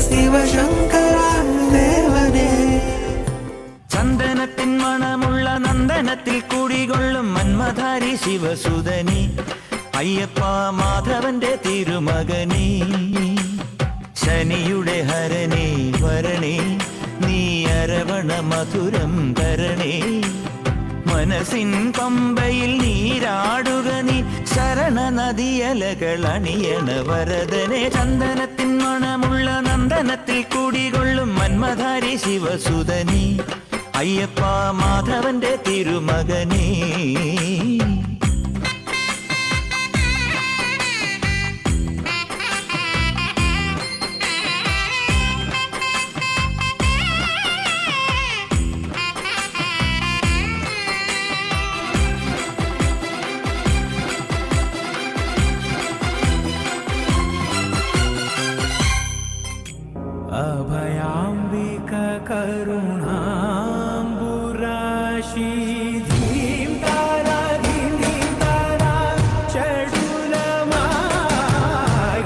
சிவசங்கரா தேவனே. சந்தனத்தின் மனமுள்ள நந்தனத்தில் குடிகொள்ளும் மன்மதாரி சிவசுதனி ஐயப்பா മാധവന്റെ തിരുമകനീ. ശനിയുടെ ഹരണേ വരണേ നീ അരവണ മധുരം തരണേ. മനസ്സിൻ പമ്പയിൽ നീരാടുക നീ ശരണ നദിയലകൾ അണിയണ വരദനെ. ചന്ദനത്തിൻ മണമുള്ള നന്ദനത്തിൽ കുടികൊള്ളും മന്മധാരി ശിവസുതനി അയ്യപ്പ മാധവന്റെ തിരുമകനേ. अभयाम्बिक करुणाम्बुराशी धीं तारा चडुलमाय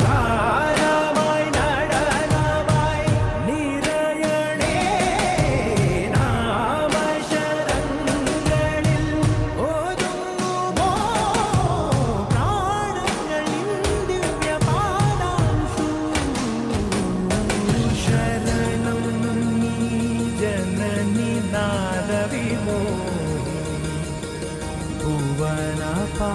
गानमाय நடனமாய் நிறையணே நாமசரங்களில் ஓதுமோ பிராணங்களின் திவ்ய பாதாம்சு. शरणं नी जननी नादविमो भुवनपालिनी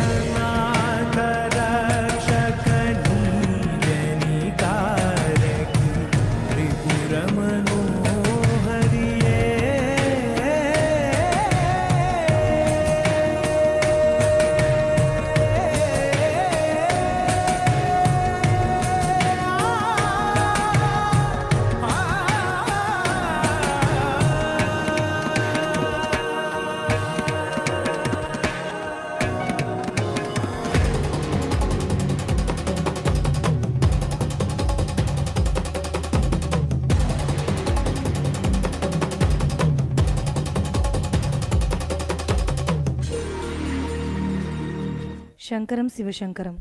अनाथ रक्षकनी जनिकारकी त्रिपुरमनोहरिये. சங்கரம் சிவசங்கரம்.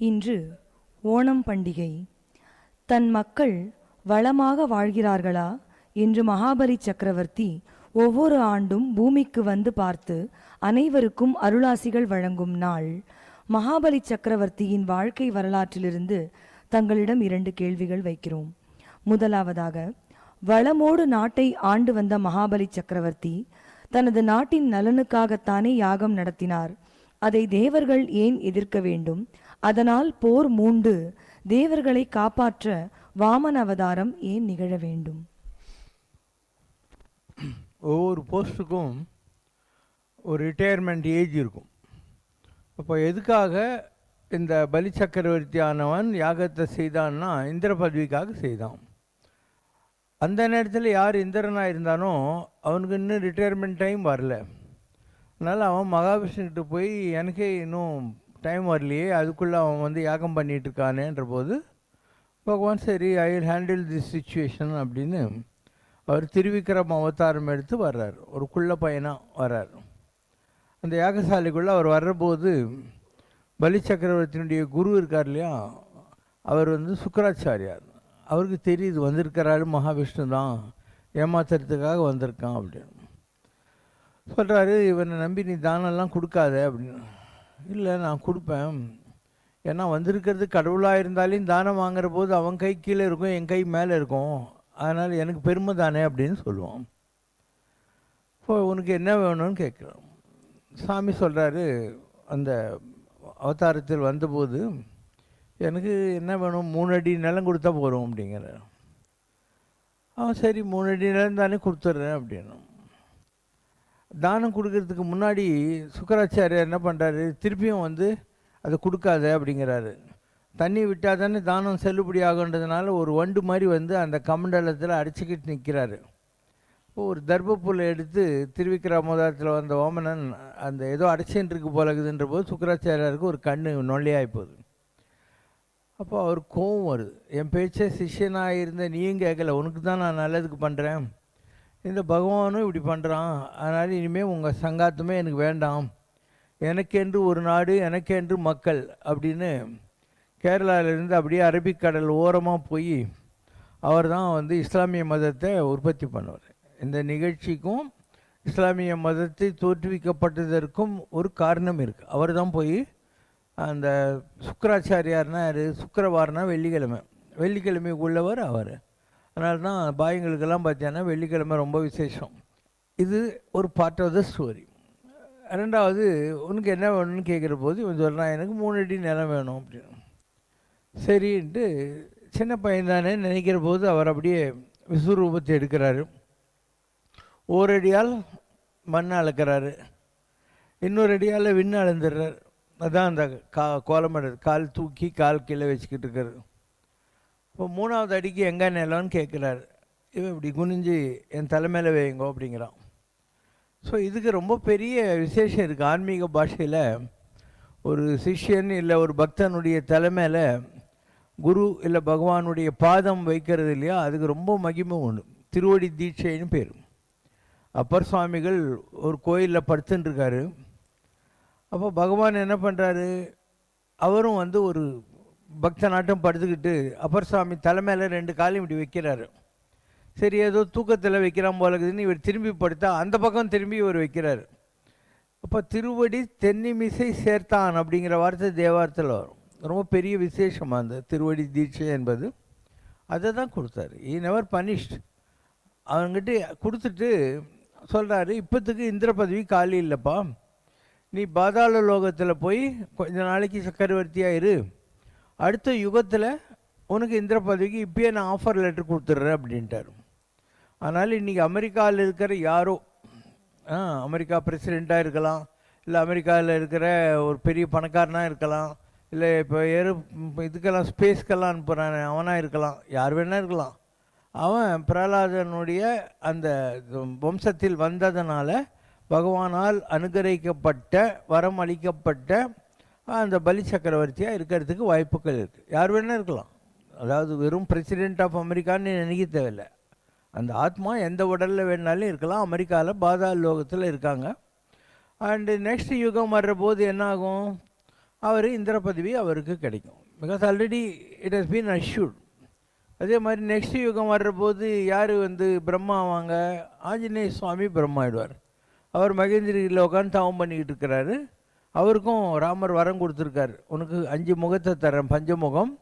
இன்று ஓணம் பண்டிகை. தன் மக்கள் வளமாக வாழ்கிறார்களா என்று மகாபலி சக்கரவர்த்தி ஒவ்வொரு ஆண்டும் பூமிக்கு வந்து பார்த்து அனைவருக்கும் அருளாசிகள் வழங்கும் நாள். மகாபலி சக்கரவர்த்தியின் வாழ்க்கை வரலாற்றிலிருந்து தங்களிடம் 2 கேள்விகள் வைக்கிறோம். முதலாவதாக, வளமோடு நாட்டை ஆண்டு வந்த மகாபலி சக்கரவர்த்தி தனது நாட்டின் நலனுக்காகத்தானே யாகம் நடத்தினார். அதை தேவர்கள் ஏன் எதிர்க்க வேண்டும்? அதனால் போர் மூண்டு தேவர்களை காப்பாற்ற வாமன அவதாரம் ஏன் நிகழ வேண்டும்? ஒவ்வொரு போஸ்ட்டுக்கும் ஒரு ரிட்டையர்மெண்ட் ஏஜ் இருக்கும். அப்போ எதுக்காக இந்த பலி சக்கரவர்த்தியானவன் யாகத்தை செய்தான்னா இந்திர பதவிக்காக செய்தான். அந்த நேரத்தில் யார் இந்திரனாக இருந்தானோ அவனுக்கு இன்னும் ரிட்டையர்மெண்ட் டைம் வரல. அதனால் அவன் மகாவிஷ்ணுக்கிட்ட போய் எனக்கே இன்னும் டைம் வரலையே, அதுக்குள்ளே அவன் வந்து யாகம் பண்ணிகிட்ருக்கானேன்ற போது பகவான் சரி I will handle this situation அப்படின்னு அவர் திருவிக்ரம அவதாரம் எடுத்து வர்றார். ஒரு குள்ள பையனாக வர்றார். அந்த யாகசாலைக்குள்ளே அவர் வர்றபோது பலி சக்கரவர்த்தியினுடைய குரு இருக்கார் இல்லையா, அவர் வந்து சுக்கராச்சாரியார். அவருக்கு தெரியுது வந்திருக்கிறாரு மகாவிஷ்ணு தான், ஏமாத்துறதுக்காக வந்திருக்கான் அப்படின்னு சொல்கிறாரு. இவனை நம்பி நீ தானெல்லாம் கொடுக்காத அப்படின்னு. இல்லை நான் கொடுப்பேன், ஏன்னா வந்திருக்கிறது கடவுளாக இருந்தாலும் தானம் வாங்குற போது அவன் கை கீழே இருக்கும், என் கை மேலே இருக்கும், அதனால் எனக்கு பெருமை தானே அப்படின்னு சொல்லுவான். இப்போ உனக்கு என்ன வேணும்னு கேட்குறான். சாமி சொல்கிறாரு, அந்த அவதாரத்தில் வந்தபோது எனக்கு என்ன வேணும், 3 அடி நிலம் கொடுத்தா போகிறோம் அப்படிங்கிற. சரி 3 அடி நிலம் தானே கொடுத்துட்றேன் அப்படின்னு. தானம் கொடுக்கறதுக்கு முன்னாடி சுக்கராச்சாரியார் என்ன பண்ணுறாரு, திருப்பியும் வந்து அதை கொடுக்காத அப்படிங்கிறாரு. தண்ணி விட்டால் தானே தானம் செல்லுபடி ஆகுன்றதுனால ஒரு வண்டு மாதிரி வந்து அந்த கமண்டலத்தில் அடிச்சுக்கிட்டு நிற்கிறாரு. இப்போ ஒரு தர்பப்புல்லை எடுத்து திருவிக்கிரமோதரத்தில் வந்த ஓமனன் அந்த ஏதோ அடைச்சின்னு இருக்கு போலகுதுன்ற போது சுக்கராச்சாரியாருக்கு ஒரு கண்ணு நொல்லையாகி போகுது. அப்போ அவர் கோவம் வருது, என் பேச்சே சிஷ்யனாக இருந்த நீயும் கேட்கல, உனக்கு தான் நான் நல்லதுக்கு பண்ணுறேன், இந்த பகவானும் இப்படி பண்ணுறான், அதனால் இனிமேல் உங்கள் சங்காத்தமே எனக்கு வேண்டாம், எனக்கென்று ஒரு நாடு எனக்கென்று மக்கள் அப்படின்னு கேரளாவிலேருந்து அப்படியே அரபிக்கடல் ஓரமாக போய் அவர் தான் வந்து இஸ்லாமிய மதத்தை உற்பத்தி பண்ணுவார். இந்த நிகழ்ச்சிக்கும் இஸ்லாமிய மதத்தை தோற்றுவிக்கப்பட்டதற்கும் ஒரு காரணம் இருக்குது. அவர் தான் போய் அந்த சுக்கராச்சாரியார்னா யார், சுக்கரவாரனா வெள்ளிக்கிழமை உள்ளவர் அவர். அதனால தான் பாயங்களுக்கெல்லாம் பார்த்தீங்கன்னா வெள்ளிக்கிழமை ரொம்ப விசேஷம். இது ஒரு பார்ட் ஆஃப் த ஸ்டோரி. ரெண்டாவது, உனக்கு என்ன வேணும்னு கேட்குற போது இவன் சொல்கிறான், எனக்கு 3 அடி நிலம் வேணும் அப்படின்னு. சரின்ட்டு சின்ன பையன் தானே நினைக்கிற போது அவர் அப்படியே விஸ்வரூபத்தை எடுக்கிறாரு. ஒரு அடியால் மண் அளக்கிறாரு, இன்னொரு அடியால் விண்ணு அளந்துடுறாரு. அதுதான் அந்த கோலமடை, கால் தூக்கி கால் கீழே வச்சுக்கிட்டு இருக்கிறது. இப்போ 3வது அடிக்கு எங்கே நிலம்னு கேட்குறாரு. இவன் இப்படி குனிஞ்சு என் தலைமையில் வைங்கோ அப்படிங்கிறான். ஸோ இதுக்கு ரொம்ப பெரிய விசேஷம் இருக்குது. ஆன்மீக பாஷையில் ஒரு சிஷ்யன் இல்லை ஒரு பக்தனுடைய தலைமையில் குரு இல்லை பகவானுடைய பாதம் வைக்கிறது இல்லையா, அதுக்கு ரொம்ப மகிமை உண்டு. திருவடி தீட்சைன்னு பேர். அப்பர் சுவாமிகள் ஒரு கோயிலில் படுத்துட்டுருக்காரு. அப்போ பகவான் என்ன பண்ணுறாரு, அவரும் வந்து ஒரு பக்தனாட்டம் படுத்துக்கிட்டு அப்பர் சுவாமி தலைமையில் 2 காலையும் இப்படி வைக்கிறாரு. சரி, ஏதோ தூக்கத்தில் வைக்கிறான் போல இருக்குதுன்னு இவர் திரும்பி படுத்தா அந்த பக்கம் திரும்பி இவர் வைக்கிறார். அப்போ திருவடி தென்னிமிசை சேர்த்தான் அப்படிங்கிற வார்த்தை தேவாரத்தில் வரும். ரொம்ப பெரிய விசேஷமாக அந்த திருவடி தீட்சை என்பது. அதை தான் கொடுத்தாரு. ஈ நெவர் பனிஷ்ட். அவங்ககிட்ட கொடுத்துட்டு சொல்கிறாரு, இப்போத்துக்கு இந்திர பதவி காலி இல்லைப்பா, நீ பாதாள லோகத்தில் போய் கொஞ்ச நாளைக்கு சக்கரவர்த்தியாக இரு, அடுத்த யுகத்தில் உனக்கு இந்திர பதவிக்கு இப்போயே நான் ஆஃபர் லெட்டர் கொடுத்துட்றேன் அப்படின்ட்டார். அதனால் இன்றைக்கி அமெரிக்காவில் இருக்கிற யாரோ, அமெரிக்கா பிரசிடெண்ட்டாக இருக்கலாம், இல்லை அமெரிக்காவில் இருக்கிற ஒரு பெரிய பணக்காரனாக இருக்கலாம், இல்லை இப்போ இதுக்கெல்லாம் ஸ்பேஸ்க்கெல்லாம் அனுப்புகிறான் அவனாக இருக்கலாம், யார் வேணால் இருக்கலாம். அவன் பிரகலாதனுடைய அந்த வம்சத்தில் வந்ததனால பகவானால் அனுகிரகிக்கப்பட்ட வரம் அளிக்கப்பட்ட அந்த பலி சக்கரவர்த்தியாக இருக்கிறதுக்கு வாய்ப்புகள் இருக்குது. யார் வேணால் இருக்கலாம். அதாவது வெறும் பிரசிடெண்ட் ஆஃப் அமெரிக்கான்னு நினைக்க தேவையில்லை. அந்த ஆத்மா எந்த உடலில் வேணாலும் இருக்கலாம். அமெரிக்காவில் பாதாள லோகத்தில் இருக்காங்க. அண்டு நெக்ஸ்ட் யுகம் வர்ற போது என்ன ஆகும், அவர் இந்திர பதவி அவருக்கு கிடைக்கும். Because already it has been assured. அதே மாதிரி நெக்ஸ்ட் யுகம் வர்ற போது யார் வந்து பிரம்மா ஆவாங்க, ஆஞ்சநேய சுவாமி பிரம்மா ஆயிடுவார். அவர் மகேந்திரியில் உட்காந்து தவம் பண்ணிக்கிட்டு இருக்கிறாரு. அவருக்கும் ராமர் வரம் கொடுத்துருக்காரு, உனக்கு 5 முகத்தை தரேன், பஞ்சமுகம்,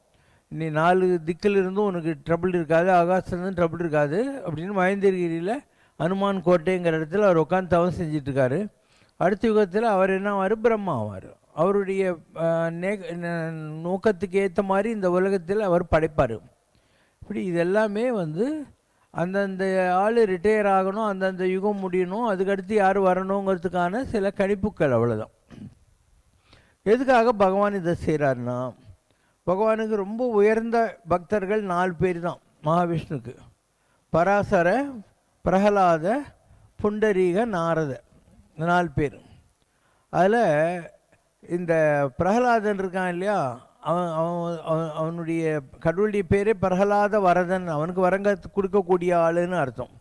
நீ 4 திக்கில் இருந்தும் உனக்கு ட்ரபிள் இருக்காது, ஆகாசத்துலேருந்து ட்ரபிள் இருக்காது அப்படின்னு மகேந்திரகிரியில் அனுமான் கோட்டைங்கிற இடத்துல அவர் உட்காந்து தவம் செஞ்சிட்ருக்காரு. அடுத்த யுகத்தில் அவர் என்ன ஆவார், பிரம்மா ஆவார். அவருடைய நோக்கத்துக்கு ஏற்ற மாதிரி இந்த உலகத்தில் அவர் படைப்பார். இப்படி இதெல்லாமே வந்து அந்தந்த ஆள் ரிட்டையர் ஆகணும், அந்தந்த யுகம் முடியணும், அதுக்கடுத்து யார் வரணுங்கிறதுக்கான சில கணிப்புக்கள், அவ்வளோதான். எதுக்காக பகவான் இதை செய்கிறாருன்னா, பகவானுக்கு ரொம்ப உயர்ந்த பக்தர்கள் 4 பேர் தான் மகாவிஷ்ணுக்கு. பராசர, பிரகலாத, புண்டரீக, நாரத, 4 பேர். அதில் இந்த பிரகலாதன் இருக்கான் இல்லையா, அவனுடைய கடவுளுடைய பேரே பிரகலாத வரதன், அவனுக்கு வரங்க கொடுக்கக்கூடிய ஆளுன்னு அர்த்தம்.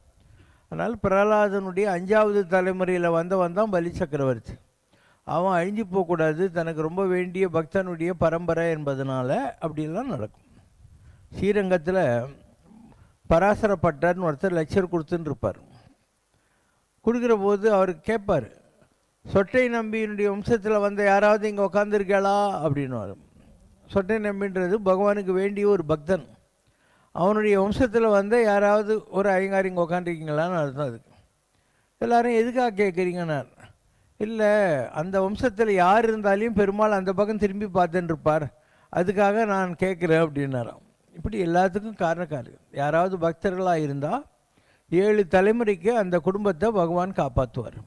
அதனால் பிரகலாதனுடைய 5வது தலைமுறையில் வந்தவன் தான் பலி சக்கரவர்த்தி. அவன் அழிஞ்சு போகக்கூடாது, தனக்கு ரொம்ப வேண்டிய பக்தனுடைய பரம்பரை என்பதனால அப்படிலாம் நடக்கும். ஸ்ரீரங்கத்தில் பராசர பட்டர்னு ஒருத்தர் லெக்சர் கொடுத்துன்னு இருப்பார். கொடுக்குற போது அவர் கேட்பார், சொட்டை நம்பியினுடைய வம்சத்தில் வந்த யாராவது இங்கே உட்காந்துருக்காளா அப்படின்னு. சொட்டை நம்பின்றது பகவானுக்கு வேண்டிய ஒரு பக்தன். அவனுடைய வம்சத்தில் வந்த யாராவது ஒரு ஐயங்கார் இங்கே உட்காந்துருக்கீங்களான்னு அர்த்தம். அதுக்கு எல்லோரும் எதுக்காக கேட்குறீங்கன்னா, இல்லை அந்த வம்சத்தில் யார் இருந்தாலையும் பெருமாள் அந்த பக்கம் திரும்பி பார்த்துன்னு இருப்பார், அதுக்காக நான் கேட்குறேன் அப்படின்னாராம். இப்படி எல்லாத்துக்கும் காரணக்காரர் யாராவது பக்தர்களாக இருந்தால் 7 தலைமுறைக்கு அந்த குடும்பத்தை பகவான் காப்பாற்றுவார்.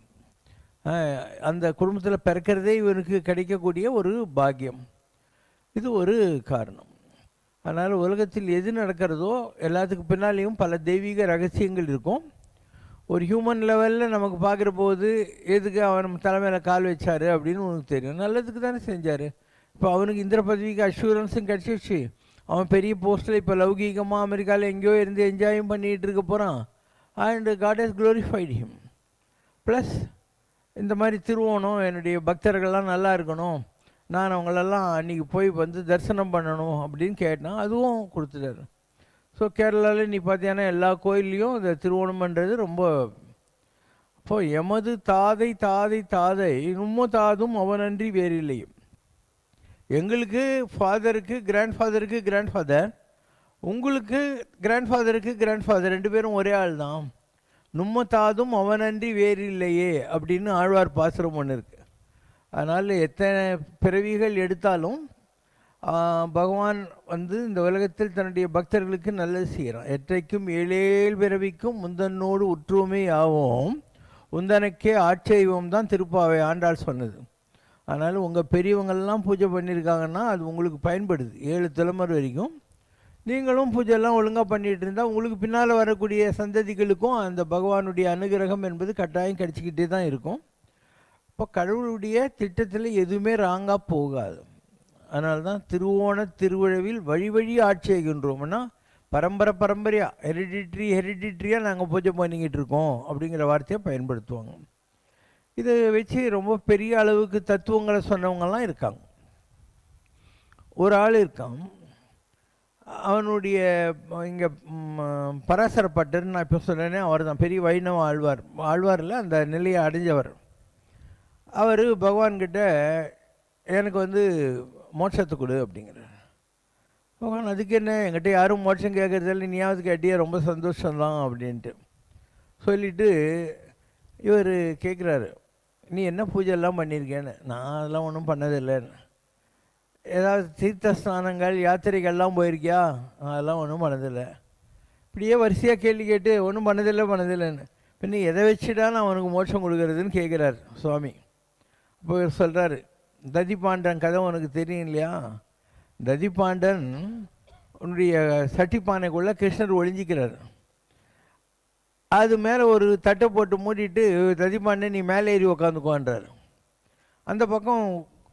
அந்த குடும்பத்தில் பிறக்கிறதே இவனுக்கு கிடைக்கக்கூடிய ஒரு பாக்கியம். இது ஒரு காரணம். அதனால் உலகத்தில் எது நடக்கிறதோ எல்லாத்துக்கு பின்னாலேயும் பல தெய்வீக ரகசியங்கள் இருக்கும். ஒரு ஹியூமன் லெவலில் நமக்கு பார்க்குற போது எதுக்கு அவன் தலைமையில் கால் வச்சார் அப்படின்னு உனக்கு தெரியும், நல்லதுக்கு தானே செஞ்சார். இப்போ அவனுக்கு இந்திர பதவிக்கு அஷூரன்ஸும் கிடச்சிடுச்சு. அவன் பெரிய போஸ்ட்டில் இப்போ லௌகீகமாக அமெரிக்காவில் எங்கேயோ இருந்து என்ஜாயும் பண்ணிகிட்டு இருக்க போகிறான். And God has glorified him. Plus இந்த மாதிரி திருவோணம் என்னுடைய பக்தர்கள்லாம் நல்லா இருக்கணும், நான் அவங்களெல்லாம் அன்றைக்கி போய் வந்து தரிசனம் பண்ணணும் அப்படின்னு கேட்டேன். அதுவும் கொடுத்துட்டாரு. ஸோ கேரளாவில் நீ பார்த்தீங்கன்னா எல்லா கோயில்லையும் இந்த திருவோணம்ன்றது ரொம்ப. அப்போது எமது தாதை தாதை தாதை நும்ம தாதும் அவனன்றி வேறில்லையும். எங்களுக்கு ஃபாதருக்கு கிராண்ட் ஃபாதர், உங்களுக்கு கிராண்ட் ஃபாதர் 2 பேரும் ஒரே ஆள் தான். நும்ம தாதும் அவனன்றி வேறில்லையே அப்படின்னு ஆழ்வார் பாசுரம் ஒன்று இருக்குது. அதனால் எத்தனை பிறவிகள் எடுத்தாலும் பகவான் வந்து இந்த உலகத்தில் தன்னுடைய பக்தர்களுக்கு நல்லது செய்கிறான். எற்றைக்கும் ஏழேல் பிறவிக்கும் முந்தனோடு உற்றுமை ஆவோம் உந்தனக்கே ஆட்சேபம் தான் திருப்பாவை ஆண்டாள் சொன்னது. அதனால் உங்கள் பெரியவங்கள்லாம் பூஜை பண்ணியிருக்காங்கன்னா அது உங்களுக்கு பயன்படுது. 7 தலைமுறை வரைக்கும் நீங்களும் பூஜையெல்லாம் ஒழுங்காக பண்ணிகிட்டு இருந்தால் உங்களுக்கு பின்னால் வரக்கூடிய சந்ததிகளுக்கும் அந்த பகவானுடைய அனுகிரகம் என்பது கட்டாயம் கிடச்சிக்கிட்டே தான் இருக்கும். இப்போ கடவுளுடைய திட்டத்தில் எதுவுமே ராங்காக போகாது. அதனால தான் திருவோண திருவிழாவில் வழி வழி ஆட்சி செய்கின்றோம்னா பரம்பரையாக ஹெரிடிட்ரியாக நாங்கள் பூஜை பண்ணிக்கிட்டு இருக்கோம் அப்படிங்கிற வார்த்தையை பயன்படுத்துவாங்க. இதை வச்சு ரொம்ப பெரிய அளவுக்கு தத்துவங்களை சொன்னவங்கலாம் இருக்காங்க. ஒரு ஆள் இருக்கான், அவனுடைய இங்கே பராசரப்பட்டர்னு நான் இப்போ சொன்னேனே அவர் தான் பெரிய வைணவ ஆழ்வாரில் அந்த நிலையை அடைஞ்சவர். அவர் பகவான்கிட்ட எனக்கு வந்து மோட்சத்தை கொடு அப்படிங்கிறார். பகவான் அதுக்கு என்ன, என்கிட்ட யாரும் மோட்சம் கேட்குறதில்ல, நீயாவது கேட்டியே, ரொம்ப சந்தோஷம்தான் அப்படின்ட்டு சொல்லிவிட்டு இவர் கேட்குறாரு, நீ என்ன பூஜையெல்லாம் பண்ணியிருக்கேன்னு. நான் அதெல்லாம் ஒன்றும் பண்ணதில்லைன்னு. ஏதாவது தீர்த்த ஸ்நானங்கள் யாத்திரைகள்லாம் போயிருக்கியா? அதெல்லாம் ஒன்றும் பண்ணதில்லை. இப்படியே வரிசையாக கேள்வி கேட்டு ஒன்றும் பண்ணதில்லைன்னு பின்ன எதை வச்சுட்டா நான் அவனுக்கு மோட்சம் கொடுக்கறதுன்னு கேட்குறாரு சுவாமி. இப்போ சொல்கிறாரு, ததிபாண்டன் கதை உனக்கு தெரியும் இல்லையா? ததிபாண்டன் உன்னுடைய சட்டிப்பானைக்குள்ளே கிருஷ்ணர் ஒளிஞ்சிக்கிறார். அது மேலே ஒரு தட்டை போட்டு மூடிட்டு ததிபாண்டன் நீ மேலே ஏறி உக்காந்துக்குவான்றார். அந்த பக்கம்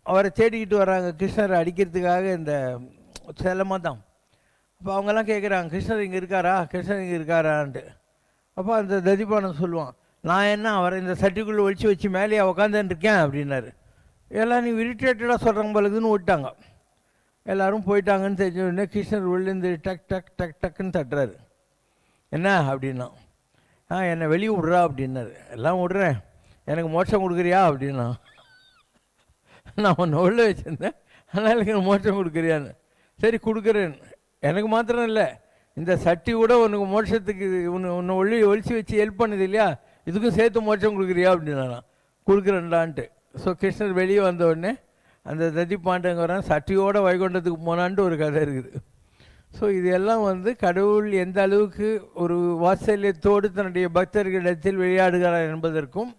அவரை தேடிக்கிட்டு வராங்க கிருஷ்ணரை அடிக்கிறதுக்காக இந்த செல்லமாக தான். அப்போ அவங்கெல்லாம் கேட்குறாங்க, கிருஷ்ணர் இங்கே இருக்காரான்ட்டு. அப்போ அந்த ததிபாண்டன் சொல்லுவான், நான் என்ன அவரை இந்த சட்டிக்குள்ளே ஒழிச்சு வச்சு மேலேயே உக்காந்துருக்கேன் அப்படின்னாரு. எல்லாம் நீ இரிட்டேட்டடாக சொல்கிறாங்க பழகுதுன்னு விட்டாங்க. எல்லோரும் போயிட்டாங்கன்னு தெரிஞ்ச உடனே கிருஷ்ணர் உள்ளேருந்து டக்குன்னு தட்டுறாரு. என்ன அப்படின்னா, என்னை வெளியே விட்றா அப்படின்னாரு. எல்லாம் விட்றேன், எனக்கு மோட்சம் கொடுக்குறியா அப்படின்னா. நான் உன்னை உள்ள வச்சுருந்தேன், அதனால் எனக்கு மோட்சம் கொடுக்குறியான்னு. சரி கொடுக்குறேன், எனக்கு மாத்திரம் இல்லை, இந்த சட்டி கூட உனக்கு மோட்சத்துக்கு உன்னை ஒழிச்சு வச்சு ஹெல்ப் பண்ணுது இல்லையா, இதுக்கும் சேர்த்து மோட்சம் கொடுக்குறியா அப்படின்னா. கொடுக்குறேன்டான்ட்டு. ஸோ கிருஷ்ணர் வெளியே வந்த உடனே அந்த ததிபாண்டங்கிறான் சட்டியோட வைகுண்டத்துக்கு போனான்ட்டு ஒரு கதை இருக்குது. ஸோ இதெல்லாம் வந்து கடவுள் எந்த அளவுக்கு ஒரு வாத்சல்யத்தோடு தன்னுடைய பக்தர்களிடத்தில் விளையாடுகிறார் என்பதற்கும்,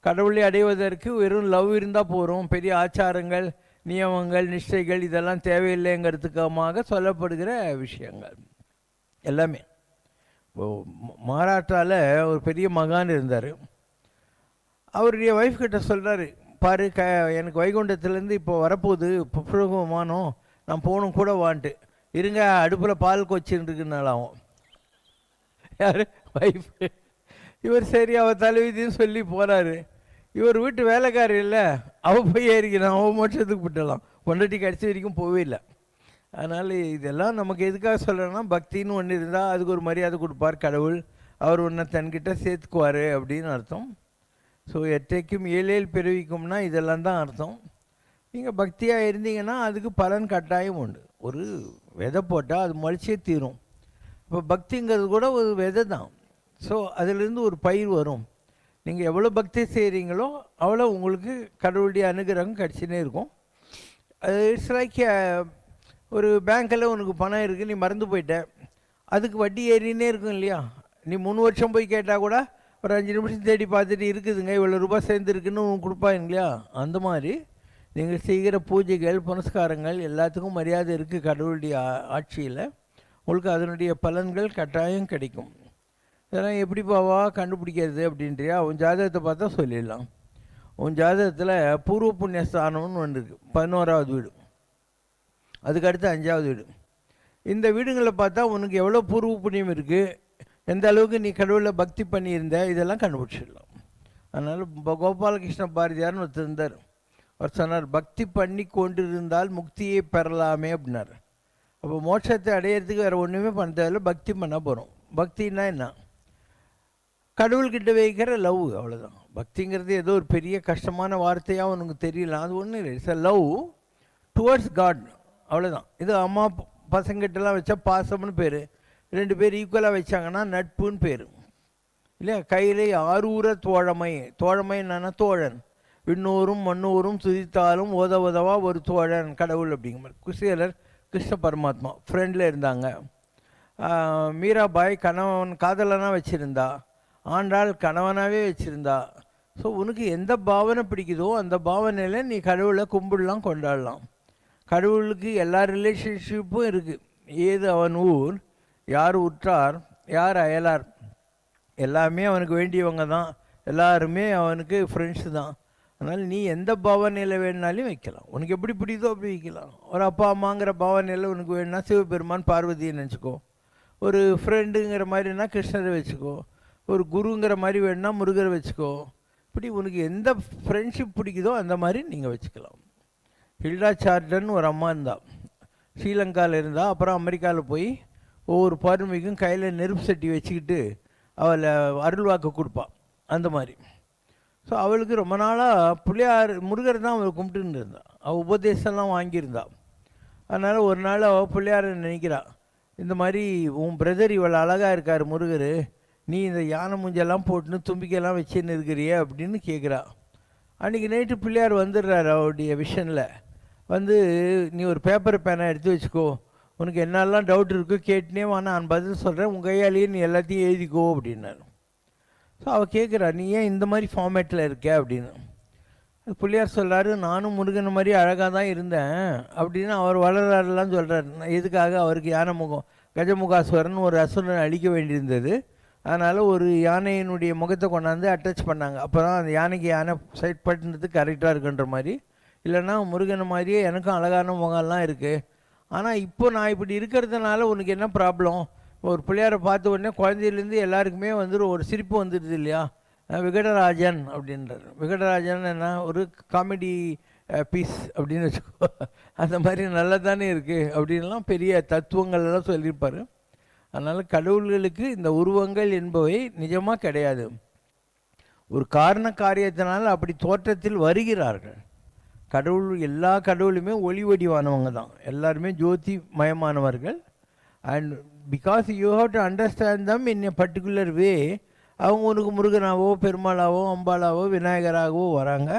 கடவுளை அடைவதற்கு வெறும் லவ் இருந்தால் போகிறோம், பெரிய ஆச்சாரங்கள் நியமங்கள் நிஷ்டைகள் இதெல்லாம் தேவையில்லைங்கிறதுக்காக சொல்லப்படுகிற விஷயங்கள் எல்லாமே. இப்போது மகாராஷ்டிராவில் ஒரு பெரிய மகான் இருந்தார். அவருடைய ஒய்ஃப் கிட்ட சொல்கிறாரு, பாரு எனக்கு வைகுண்டத்துலேருந்து இப்போ வரப்போகுது புஷ்பகுமானம், நான் போகணும் கூட வான்ட்டு. இருங்க அடுப்பில் பால் கொச்சின்ட்டுருக்குனாலும் யார் ஒய்ஃபு. இவர் சரி அவள் தலைவிதின்னு சொல்லி போகிறாரு. இவர் வீட்டு வேலைக்காரி இல்லை, அவள் போய் ஏறிக்கிறான், அவள் மோட்சத்துக்கு விட்டலாம். பொண்டாட்டி கடைசி வரைக்கும் போவே இல்லை. அதனால் இதெல்லாம் நமக்கு எதுக்காக சொல்கிறேன்னா, பக்தின்னு ஒன்று இருந்தால் அதுக்கு ஒரு மரியாதை கொடுப்பார் கடவுள், அவர் ஒன்றை தன்கிட்ட சேர்த்துக்குவார் அப்படின்னு அர்த்தம். ஸோ எற்றைக்கும் ஏழேல் பிறவிக்கும்னா இதெல்லாம் தான் அர்த்தம். நீங்கள் பக்தியாக இருந்தீங்கன்னா அதுக்கு பலன் கட்டாயம் உண்டு. ஒரு விதை போட்டால் அது முளைச்சே தீரும். இப்போ பக்திங்கிறது கூட ஒரு விதை தான். ஸோ அதிலிருந்து ஒரு பயிர் வரும். நீங்கள் எவ்வளோ பக்தி செய்கிறீங்களோ அவ்வளோ உங்களுக்கு கடவுளுடைய அனுகிரகம் கிடச்சினே இருக்கும். அது இட்ஸ் லைக் ஒரு பேங்க்கில் உனக்கு பணம் இருக்குது, நீ மறந்து போயிட்ட, அதுக்கு வட்டி ஏறினே இருக்கும் இல்லையா? நீ 3 வருஷம் போய் கேட்டால் கூட ஒரு 5 நிமிஷம் தேடி பார்த்துட்டு இருக்குதுங்க இவ்வளோ ரூபாய் சேர்ந்துருக்குன்னு கொடுப்பாங்க இல்லையா? அந்த மாதிரி நீங்கள் செய்கிற பூஜைகள் புனஸ்காரங்கள் எல்லாத்துக்கும் மரியாதை இருக்குது கடவுளுடைய ஆட்சியில். உங்களுக்கு அதனுடைய பலன்கள் கட்டாயம் கிடைக்கும். இதெல்லாம் எப்படி பாவா கண்டுபிடிக்கிறது அப்படின்றியா? உன் ஜாதகத்தை பார்த்தா சொல்லிடலாம். உன் ஜாதகத்தில் பூர்வ புண்ணியஸ்தானம்னு ஒன்று இருக்குது, 11வது வீடு, அதுக்கடுத்து 5வது வீடு. இந்த வீடுங்களில் பார்த்தா உனக்கு எவ்வளோ பூர்வ புண்ணியம் இருக்குது, எந்த அளவுக்கு நீ கடவுளை பக்தி பண்ணியிருந்த, இதெல்லாம் கண்டுபிடிச்சிடலாம். அதனால் கோபாலகிருஷ்ண பாரதியார்னு ஒருத்தர் இருந்தார். அவர் சொன்னார், பக்தி பண்ணி கொண்டிருந்தால் முக்தியை பெறலாமே அப்படின்னார். அப்போ மோட்சத்தை அடையிறதுக்கு வேறு ஒன்றுமே பண்ண தேவையில்லை, பக்தி பண்ண போகிறோம். பக்தின்னா என்ன? கடவுள்கிட்ட வைக்கிற லவ், அவ்வளோதான். பக்திங்கிறது ஏதோ ஒரு பெரிய கஷ்டமான வார்த்தையாக உனக்கு தெரியல, அது ஒன்றும் இல்லை. It's a love towards God, அவ்வளோதான். இது அம்மா பசங்கிட்டலாம் வச்சா பாசம்னு பேர், 2 பேர் ஈக்குவலாக வச்சாங்கன்னா நட்புன்னு பேர் இல்லையா? கையிலே ஆரூர தோழமை, தோழமை என்னன்னா தோழன். விண்ணூரும் மண்ணூரும் துதித்தாலும் உதவா ஒரு தோழன் கடவுள் அப்படிங்கிற மாதிரி. குசேலர் கிருஷ்ண பரமாத்மா ஃப்ரெண்டில் இருந்தாங்க. மீராபாய் கணவன் காதலனாக வச்சுருந்தா, ஆண்டாள் கணவனாகவே வச்சுருந்தா. ஸோ உனக்கு எந்த பாவனை பிடிக்குதோ அந்த பாவனையில் நீ கடவுளை கும்பிடலாம், கொண்டாடலாம். கடவுளுக்கு எல்லா ரிலேஷன்ஷிப்பும் இருக்குது. ஏது அவன் ஊர், யார் உற்றார், யார் அயலார், எல்லாமே அவனுக்கு வேண்டியவங்க தான், எல்லாருமே அவனுக்கு ஃப்ரெண்ட்ஸு தான். அதனால் நீ எந்த பாவனையில் வேணுனாலும் வைக்கலாம், உனக்கு எப்படி பிடிக்குதோ அப்படி வைக்கலாம். ஒரு அப்பா அம்மாங்கிற பாவனையில் உனக்கு வேணுன்னா சிவபெருமான் பார்வதியை நினச்சிக்கோ, ஒரு ஃப்ரெண்டுங்கிற மாதிரினா கிருஷ்ணரை வச்சுக்கோ, ஒரு குருங்கிற மாதிரி வேணுன்னா முருகரை வச்சுக்கோ. இப்படி உனக்கு எந்த ஃப்ரெண்ட்ஷிப் பிடிக்குதோ அந்த மாதிரி நீங்கள் வச்சுக்கலாம். ஹில்டா சார்டன் ஒரு அம்மா இருந்தாள், ஸ்ரீலங்காவில் இருந்தால், அப்புறம் அமெரிக்காவில் போய் ஒவ்வொரு பௌர்ணமிக்கும் கையில் நெருப்பு சட்டி வச்சுக்கிட்டு அவளை அருள்வாக்கு கொடுப்பாள், அந்த மாதிரி. ஸோ அவளுக்கு ரொம்ப நாளாக பிள்ளையார் முருகர் தான் அவள் கும்பிட்டுன்னு இருந்தாள், அவள் உபதேசம்லாம் வாங்கியிருந்தாள். அதனால் ஒரு நாள் அவள் பிள்ளையாரை நினைக்கிறா, இந்த மாதிரி உன் பிரதர் இவ்வளோ அழகாக இருக்கார் முருகர், நீ இந்த யானை மூஞ்செல்லாம் போட்டுன்னு தும்பிக்கையெல்லாம் வச்சுன்னு இருக்கிறியே அப்படின்னு கேட்குறா. அன்றைக்கி நைட்டு பிள்ளையார் வந்துடுறாரு அவருடைய விஷனில். வந்து நீ ஒரு பேப்பர் பேனை எடுத்து வச்சுக்கோ, உனக்கு என்னெல்லாம் டவுட் இருக்கோ கேட்டுனே வா, நான் பதில் சொல்கிறேன், உங்கள் கையாலேயே நீ எல்லாத்தையும் எழுதிக்கோ அப்படின்னாரு. ஸோ அவள் கேட்குறா, நீ ஏன் இந்த மாதிரி ஃபார்மேட்டில் இருக்க அப்படின்னு. பிள்ளையார் சொல்கிறாரு, நானும் முருகன் மாதிரி அழகாக தான் இருந்தேன் அப்படின்னு அவர் வளர்றாருலாம் சொல்கிறார். எதுக்காக? அவருக்கு யானை முகம், கஜமுகாசுவரன் ஒரு அசுரன் அழிக்க வேண்டியிருந்தது. அதனால் ஒரு யானையினுடைய முகத்தை கொண்டாந்து அட்டாச் பண்ணாங்க. அப்போ தான் அந்த யானைக்கு யானை சைட் பண்ணுறது கரெக்டாக இருக்குன்ற மாதிரி. இல்லைன்னா முருகன் மாதிரியே எனக்கும் அழகான முகம்லாம் இருக்குது, ஆனால் இப்போ நான் இப்படி இருக்கிறதுனால உனக்கு என்ன ப்ராப்ளம்? ஒரு பிள்ளையாரை பார்த்த உடனே குழந்தையிலேருந்து எல்லாருக்குமே வந்து ஒரு சிரிப்பு வந்துடுது இல்லையா? விகடராஜன் அப்படின்றார். விகடராஜன் என்ன, ஒரு காமெடி பீஸ் அப்படின்னு வச்சுக்கோ, அந்த மாதிரி நல்லா தானே இருக்குது அப்படின்லாம் பெரிய தத்துவங்கள் எல்லாம் சொல்லியிருப்பார். அதனால் கடவுள்களுக்கு இந்த உருவங்கள் என்பவை நிஜமாக கிடையாது, ஒரு காரண காரியத்தினால் அப்படி தோற்றத்தில் வருகிறார்கள். கடவுள், எல்லா கடவுளுமே ஒளி வடிவானவங்க தான், எல்லாருமே ஜோதி மயமானவர்கள். And because you have to understand them in a particular way. அவங்க உனக்கு முருகனாவோ பெருமாளாவோ அம்பாளாவோ விநாயகராகவோ வராங்க.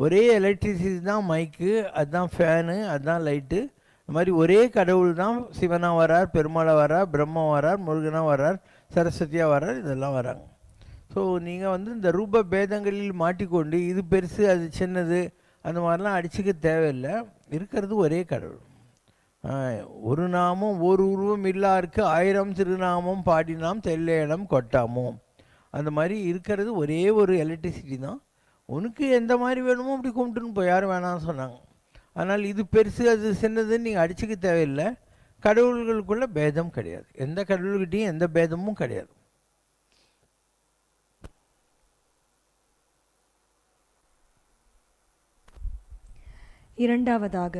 ஒரே எலக்ட்ரிசிட்டி தான் மைக்கு, அதுதான் ஃபேனு, அதுதான் லைட்டு. இந்த மாதிரி ஒரே கடவுள் தான் சிவனாக வரார், பெருமாளாக வரார், பிரம்மா வரார், முருகனாக வரார், சரஸ்வதியாக வரார், இதெல்லாம் வராங்க. ஸோ நீங்கள் வந்து இந்த ரூப பேதங்களில் மாட்டிக்கொண்டு இது பெருசு அது சின்னது அந்த மாதிரிலாம் அடிச்சுக்க தேவையில்லை. இருக்கிறது ஒரே கடவுள். ஒரு நாமம் ஒரு உருவம் இல்லாருக்கு 1000 திருநாமம் பாடினாம் தெல்லேடம் கொட்டாமோ. அந்த மாதிரி இருக்கிறது ஒரே ஒரு எலக்ட்ரிசிட்டி தான். உனக்கு எந்த மாதிரி வேணுமோ அப்படி கும்பிட்டுன்னு போய் யாரும் வேணாம்னு சொன்னாங்க. அதனால் இது பெருசு அது சின்னதுன்னு நீங்கள் அடிச்சுக்க தேவையில்லை. கடவுள்களுக்குள்ள பேதம் கிடையாது, எந்த கடவுள்கிட்டையும் எந்த பேதமும் கிடையாது. இரண்டாவதாக,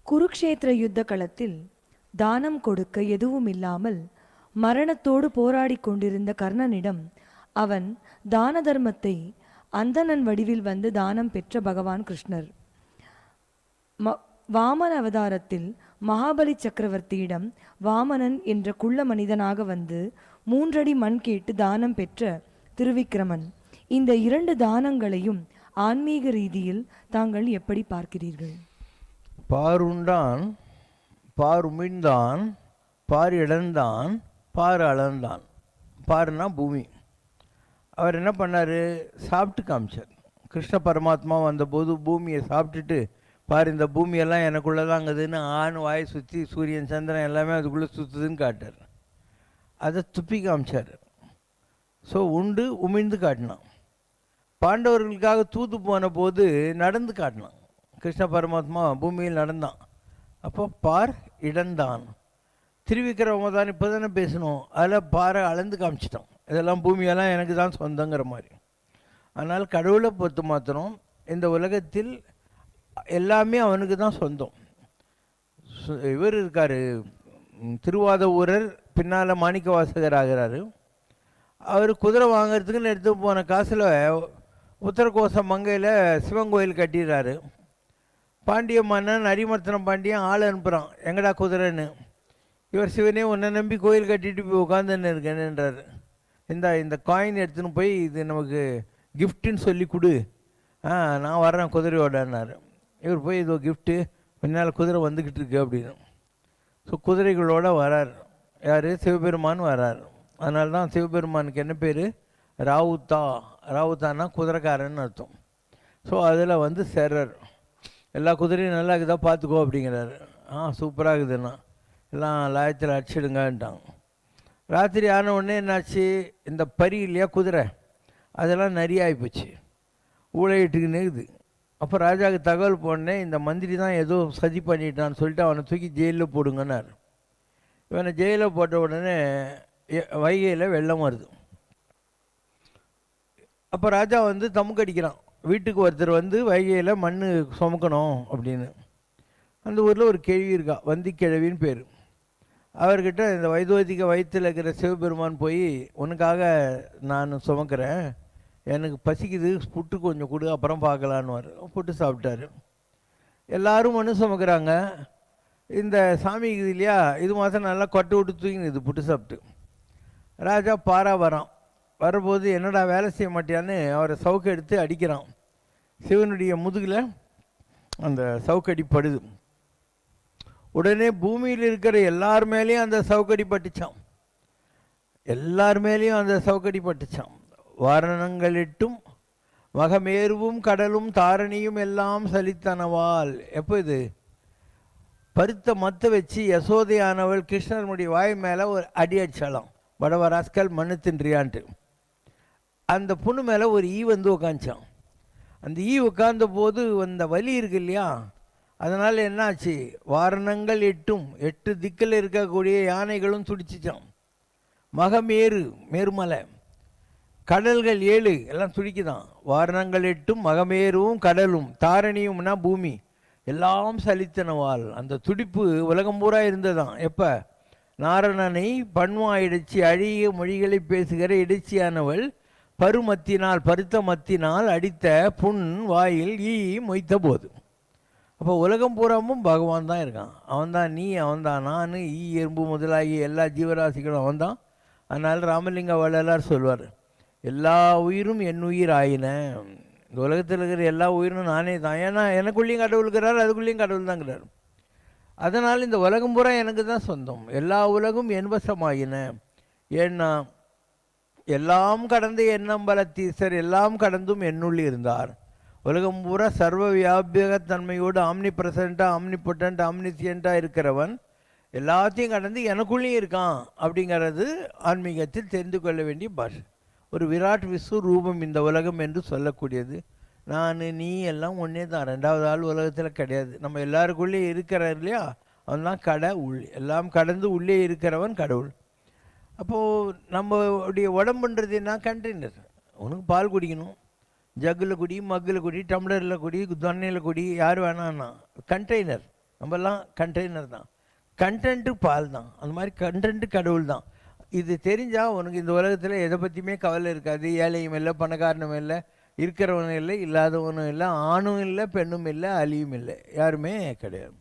குருக்ஷேத்திர யுத்த களத்தில் தானம் கொடுக்க எதுவும் இல்லாமல் மரணத்தோடு போராடி கொண்டிருந்த கர்ணனிடம் அவன் தான தர்மத்தை அந்தணன் வடிவில் வந்து தானம் பெற்ற பகவான் கிருஷ்ணர். வாமன அவதாரத்தில் மகாபலி சக்கரவர்த்தியிடம் வாமனன் என்ற குள்ள மனிதனாக வந்து 3 அடி மண் கேட்டு தானம் பெற்ற திருவிக்கிரமன். இந்த 2 தானங்களையும் ஆன்மீக ரீதியில் தாங்கள் எப்படி பார்க்கிறீர்கள்? பாருண்டான், பார் உமிழ்ந்தான், பார் இழந்தான், பார் அளந்தான். பாருன்னா பூமி. அவர் என்ன பண்ணார்? சாப்பிட்டு காமிச்சார். கிருஷ்ண பரமாத்மா வந்தபோது பூமியை சாப்பிட்டுட்டு, பார் இந்த பூமியெல்லாம் எனக்குள்ளே தாங்குதுன்னு ஆண் வாய் சுற்றி சூரியன் சந்திரன் எல்லாமே அதுக்குள்ளே சுற்றுதுன்னு காட்டார். அதை துப்பி காமிச்சார். ஸோ உண்டு உமிழ்ந்து காட்டினான். பாண்டவர்களுக்காக தூத்து போன போது நடந்து காட்டினான். கிருஷ்ண பரமாத்மா பூமியில் நடந்தான். அப்போ பார் இடந்தான். திருவிக்கிரமதான் இப்போ தானே பேசணும், அதில் பாறை அளந்து காமிச்சிட்டோம். இதெல்லாம் பூமியெல்லாம் எனக்கு தான் சொந்தங்கிற மாதிரி. அதனால் கடவுளை பொறுத்து மாத்திரம் இந்த உலகத்தில் எல்லாமே அவனுக்கு தான் சொந்தம். இவர் இருக்கார், திருவாத ஊரர், பின்னால் மாணிக்க வாசகர் ஆகிறாரு. அவர் குதிரை வாங்கிறதுக்குன்னு எடுத்து போன காசில் உத்தரகோசம் மங்கையில் சிவன் கோயில் கட்டிடுறாரு. பாண்டிய மன்னன் அரிமர்த்தனம் பாண்டியன் ஆள் அனுப்புகிறான், எங்கடா குதிரைன்னு. இவர் சிவனே உன்னை நம்பி கோயில் கட்டிட்டு போய் உட்காந்துன்னு இருக்கேன்ன்றார். இந்த காயின் எடுத்துன்னு போய் இது நமக்கு கிஃப்ட்டுன்னு சொல்லி கொடு, நான் வர்றேன் குதிரையோடன்னார். இவர் போய் இதோ கிஃப்ட்டு, பின்னால் குதிரை வந்துக்கிட்டு இருக்கு அப்படின்னு. ஸோ குதிரைகளோடு வரார். யார்? சிவபெருமான் வரார். அதனால தான் சிவபெருமானுக்கு என்ன பேர்? ராவுத்தா. ராவுத்தான்னா குதிரைக்காரன்னு அர்த்தம். ஸோ அதில் வந்து சேர்றார். எல்லா குதிரையும் நல்லா இருக்குதா பார்த்துக்கோ அப்படிங்கிறாரு. சூப்பராக இருக்குதுன்னா எல்லாம் லாயத்தில் அடிச்சிடுங்கன்ட்டாங்க. ராத்திரி ஆன உடனே என்னாச்சு, இந்த பரி இல்லையா குதிரை, அதெல்லாம் நிறைய ஆகிப்போச்சு, ஊழையிட்டுக்குன்னு இருக்குது. அப்போ ராஜாவுக்கு தகவல் போனேன், இந்த மந்திரி தான் ஏதோ சதி பண்ணிட்டான்னு சொல்லிட்டு அவனை தூக்கி ஜெயிலில் போடுங்கன்னார். இவனை ஜெயிலில் போட்ட உடனே வைகையில் வெள்ளம் வருது. அப்போ ராஜா வந்து தமுக்கு அடிக்கிறான், வீட்டுக்கு ஒருத்தர் வந்து வைகையில் மண் சுமக்கணும் அப்படின்னு. அந்த ஊரில் ஒரு கிழவி இருக்கா, வந்தி கிழவின்னு பேர். அவர்கிட்ட இந்த வைதோதிக வயிற்றில் இருக்கிற சிவபெருமான் போய், உனக்காக நான் சுமக்கிறேன், எனக்கு பசிக்குது, புட்டு கொஞ்சம் கொடு, அப்புறம் பார்க்கலான்னு. புட்டு சாப்பிட்டாரு. எல்லோரும் மண்ணு சுமக்கிறாங்க. இந்த சாமி இது இல்லையா, இது மாதம் நல்லா கொட்டை விட்டு தூங்கினுது புட்டு சாப்பிட்டு. ராஜா பாரா வரான். வரும்போது என்னடா வேலை செய்ய மாட்டியான்னு அவரை சவுக்கு எடுத்து அடிக்கிறான். சிவனுடைய முதுகில் அந்த சவுக்கடி படுது. உடனே பூமியில் இருக்கிற எல்லார் மேலேயும் அந்த சவுக்கடி பட்டுச்சான். எல்லார் மேலேயும் அந்த சவுக்கடி பட்டுச்சான். வாரணங்களிட்டும் மகமேருவும் கடலும் தாரணியும் எல்லாம் சலித்தனவால். எப்போ இது? பருத்த மத்த வச்சு யசோதையானவள் கிருஷ்ணனுடைய வாய் மேலே ஒரு அடி அடிச்சாலாம், வடவராஸ்கல் மண்ணு தின்றியான்ட்டு. அந்த பொண்ணு மேலே ஒரு ஈ வந்து உக்காந்துச்சான். அந்த ஈ உட்கார்ந்த போது அந்த வலி இருக்கு இல்லையா, அதனால் என்னாச்சு, வாரணங்கள் 8 திக்கில் இருக்கக்கூடிய யானைகளும் துடிச்சிச்சான். மகமேரு மேருமலை, கடல்கள் 7 எல்லாம் துடிக்குதான். வாரணங்கள் 8 மகமேருவும் கடலும் தாரணியும்னா பூமி எல்லாம் சலித்தனவால். அந்த துடிப்பு உலகம் பூரா இருந்ததான். எப்போ? நாரணனை பன்வா இடைச்சி அழிய மொழிகளை பேசுகிற இடைச்சியானவள் பருமத்தினால் பருத்த மத்தினால் அடித்த புண் வாயில் ஈ மொய்த்த போது. அப்போ உலகம் பூராமும் பகவான் தான் இருக்கான். அவன்தான் நீ, அவன்தான் நான், ஈ எறும்பு முதலாகி எல்லா ஜீவராசிகளும் அவன்தான். அதனால் ராமலிங்க வள்ளலார் சொல்வார், எல்லா உயிரும் என் உயிர் ஆயின. இந்த உலகத்தில் இருக்கிற எல்லா உயிரும் நானே தான். ஏன்னா எனக்குள்ளேயும் கடவுள் இருக்கிறார், அதுக்குள்ளேயும் கடவுள் தாங்கிறார். அதனால் இந்த உலகம் பூரா எனக்கு தான் சொந்தம். எல்லா உலகும் என் வசமாயின. ஏன்னா எல்லாம் கடந்த எண்ணம்பலத்தீசர் எல்லாம் கடந்தும் என்னுள் இருந்தார். உலகம் பூரா சர்வ வியாபியகத்தன்மையோடு ஆம்னி பிரசன்ட்டாக ஆம்னி பொட்டன்ட் ஆம்னிசியண்ட்டாக இருக்கிறவன் எல்லாத்தையும் கடந்து எனக்குள்ளேயும் இருக்கான் அப்படிங்கிறது ஆன்மீகத்தில் தெரிந்து கொள்ள வேண்டிய பாஷை. ஒரு விராட் விஸ்வரூபம் இந்த உலகம் என்று சொல்லக்கூடியது. நான் நீ எல்லாம் ஒன்றே தான், ரெண்டாவது ஆள் உலகத்தில் கிடையாது. நம்ம எல்லாருக்குள்ளே இருக்கிறார் இல்லையா, அவன் தான் கடவுள். எல்லாம் கடந்து உள்ளே இருக்கிறவன் கடவுள். அப்போது நம்மளுடைய உடம்புன்றது என்ன? கண்டெய்னர். உனக்கு பால் குடிக்கணும், ஜக்கில் குடி, மக்கில் குடி, டம்ளரில் குடி, தொன்னையில் குடி, யார் வேணான்னா கண்டெய்னர். நம்மலாம் கண்டெய்னர் தான். கண்டென்ட்டு பால் தான். அந்த மாதிரி கண்டென்ட்டு கடவுள் தான். இது தெரிஞ்சால் உனக்கு இந்த உலகத்தில் எதை பற்றியுமே கவலை இருக்காது. ஏழையும் இல்லை, பணக்காரனும் இல்லை, இருக்கிறவனும் இல்லை, இல்லாதவனும் இல்லை, ஆணும் இல்லை, பெண்ணும் இல்லை, அலியும் இல்லை, யாருமே கிடையாது.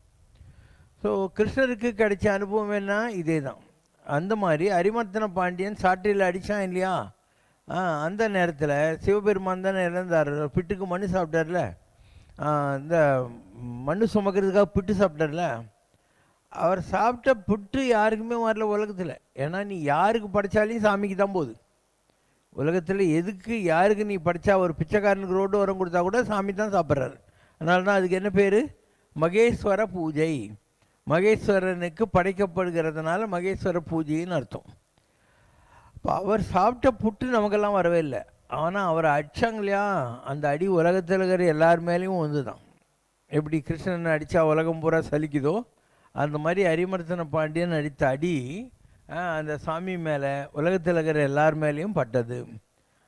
ஸோ கிருஷ்ணருக்கு கிடைச்ச அனுபவம் என்ன? இதே தான். அந்த மாதிரி அரிமர்த்தன பாண்டியன் சாற்றில் அடித்தான் இல்லையா, அந்த நேரத்தில் சிவபெருமான் தானே இறந்தார். பிட்டுக்கு மண்ணு சாப்பிட்டார்ல, இந்த மண்ணு சுமக்கிறதுக்காக பிட்டு சாப்பிட்டார்ல, அவர் சாப்பிட்ட புட்டு யாருக்குமே வரல உலகத்தில். ஏன்னா நீ யாருக்கு படித்தாலையும் சாமிக்கு தான் போகுது. உலகத்தில் எதுக்கு யாருக்கு நீ படித்தா, ஒரு பிச்சைக்காரனுக்கு ரோடு உரம் கொடுத்தா கூட சாமி தான் சாப்பிட்றாரு. அதனால தான் அதுக்கு என்ன பேர்? மகேஸ்வர பூஜை. மகேஸ்வரனுக்கு படைக்கப்படுகிறதுனால மகேஸ்வர பூஜைன்னு அர்த்தம். இப்போ அவர் சாப்பிட்ட புட்டு நமக்கெல்லாம் வரவே இல்லை. ஆனால் அவர் அடித்தாங்க இல்லையா, அந்த அடி உலகத்தில் இருக்கிற எல்லார் மேலேயும் வந்து தான். எப்படி கிருஷ்ணன் அடித்தா உலகம் பூரா சலிக்குதோ, அந்த மாதிரி அரிமர்த்தன பாண்டியன் அடித்த அடி அந்த சாமி மேலே உலகத்தில் இருக்கிற எல்லார் மேலேயும் பட்டது.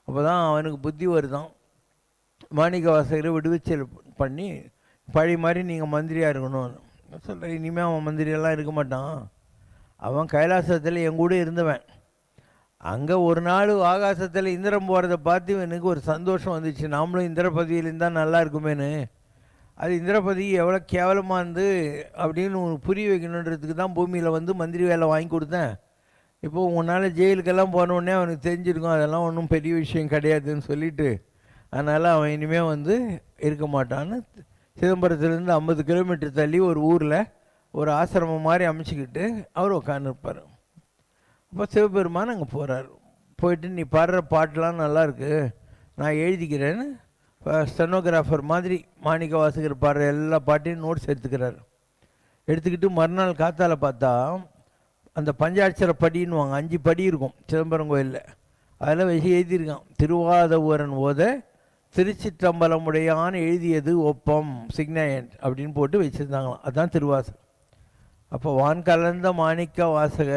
அப்போ தான் அவனுக்கு புத்தி வருதான், மாணிக்க வாசகரை விடுவிச்சல் பண்ணி பழைய மாதிரி நீங்கள் மந்திரியாக இருக்கணும்னு சொல்கிறேன். இனிமேல் அவன் மந்திரியெல்லாம் இருக்க மாட்டான். அவன் கைலாசத்தில் என் கூட இருந்தவன். அங்கே ஒரு நாள் ஆகாசத்தில் இந்திரன் போகிறத பார்த்து எனக்கு ஒரு சந்தோஷம் வந்துச்சு. நாமளும் இந்திர பதவியில் இருந்தால் நல்லா இருக்குமேனு. அது இந்திர பதவி எவ்வளோ கேவலமாக இருந்து அப்படின்னு புரிய வைக்கணுன்றதுக்கு தான் பூமியில் வந்து மந்திரி வேலை வாங்கி கொடுத்தேன். இப்போது உன்னால் ஜெயிலுக்கெல்லாம் போனோடனே அவனுக்கு தெரிஞ்சிருக்கும் அதெல்லாம் ஒன்றும் பெரிய விஷயம் கிடையாதுன்னு சொல்லிட்டு, அதனால் அவன் இனிமேல் வந்து இருக்க மாட்டான்னு சிதம்பரத்துலேருந்து 50 கிலோமீட்டர் தள்ளி ஒரு ஊரில் ஒரு ஆசிரமம் மாதிரி அமைச்சிக்கிட்டு அவர் உட்காந்துருப்பார். அப்போ சிவபெருமான் அங்கே போகிறார். போயிட்டு நீ பாடுற பாட்டெலாம் நல்லாயிருக்கு, நான் எழுதிக்கிறேன்னு ஸ்டெனோகிராஃபர் மாதிரி மாணிக்க வாசகர் பாடுற எல்லா பாட்டையும் நோட்ஸ் எடுத்துக்கிறார். எடுத்துக்கிட்டு மறுநாள் காத்தால பார்த்தா அந்த பஞ்சாட்சர படின்னுவாங்க, 5 படி இருக்கும் சிதம்பரம் கோயிலில். அதில் வச்சு எழுதியிருக்கான், திருவாதவூரன் ஓத திருச்சிற்றம்பலமுடையான்னு எழுதியது ஒப்பம் சிக்னயன்ட் அப்படின்னு போட்டு வச்சுருந்தாங்களாம். அதுதான் திருவாசகம். அப்போ வான் கலந்த மாணிக்க வாசக,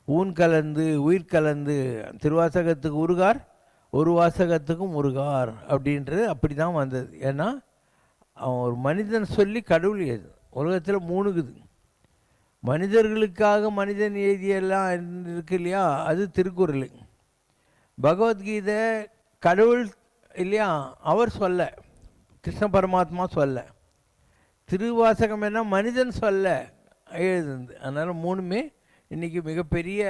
ஊன் கலந்து உயிர் கலந்து, திருவாசகத்துக்கு உருகார், ஒரு வாசகத்துக்கும் முருகார் அப்படின்றது அப்படி தான் வந்தது. ஏன்னா அவன் ஒரு மனிதன் சொல்லி கடவுள் எது உலகத்தில் 3 மனிதர்களுக்காக மனிதன் எழுதியெல்லாம் இருக்கு இல்லையா, அது திருக்குறள். பகவத்கீதை கடவுள் இல்லையா, அவர் சொல்ல, கிருஷ்ண பரமாத்மா சொல்ல. திருவாசகம் என்ன மனிதன் சொல்ல எழுதுது. அதனால் 3மே இன்றைக்கி மிகப்பெரிய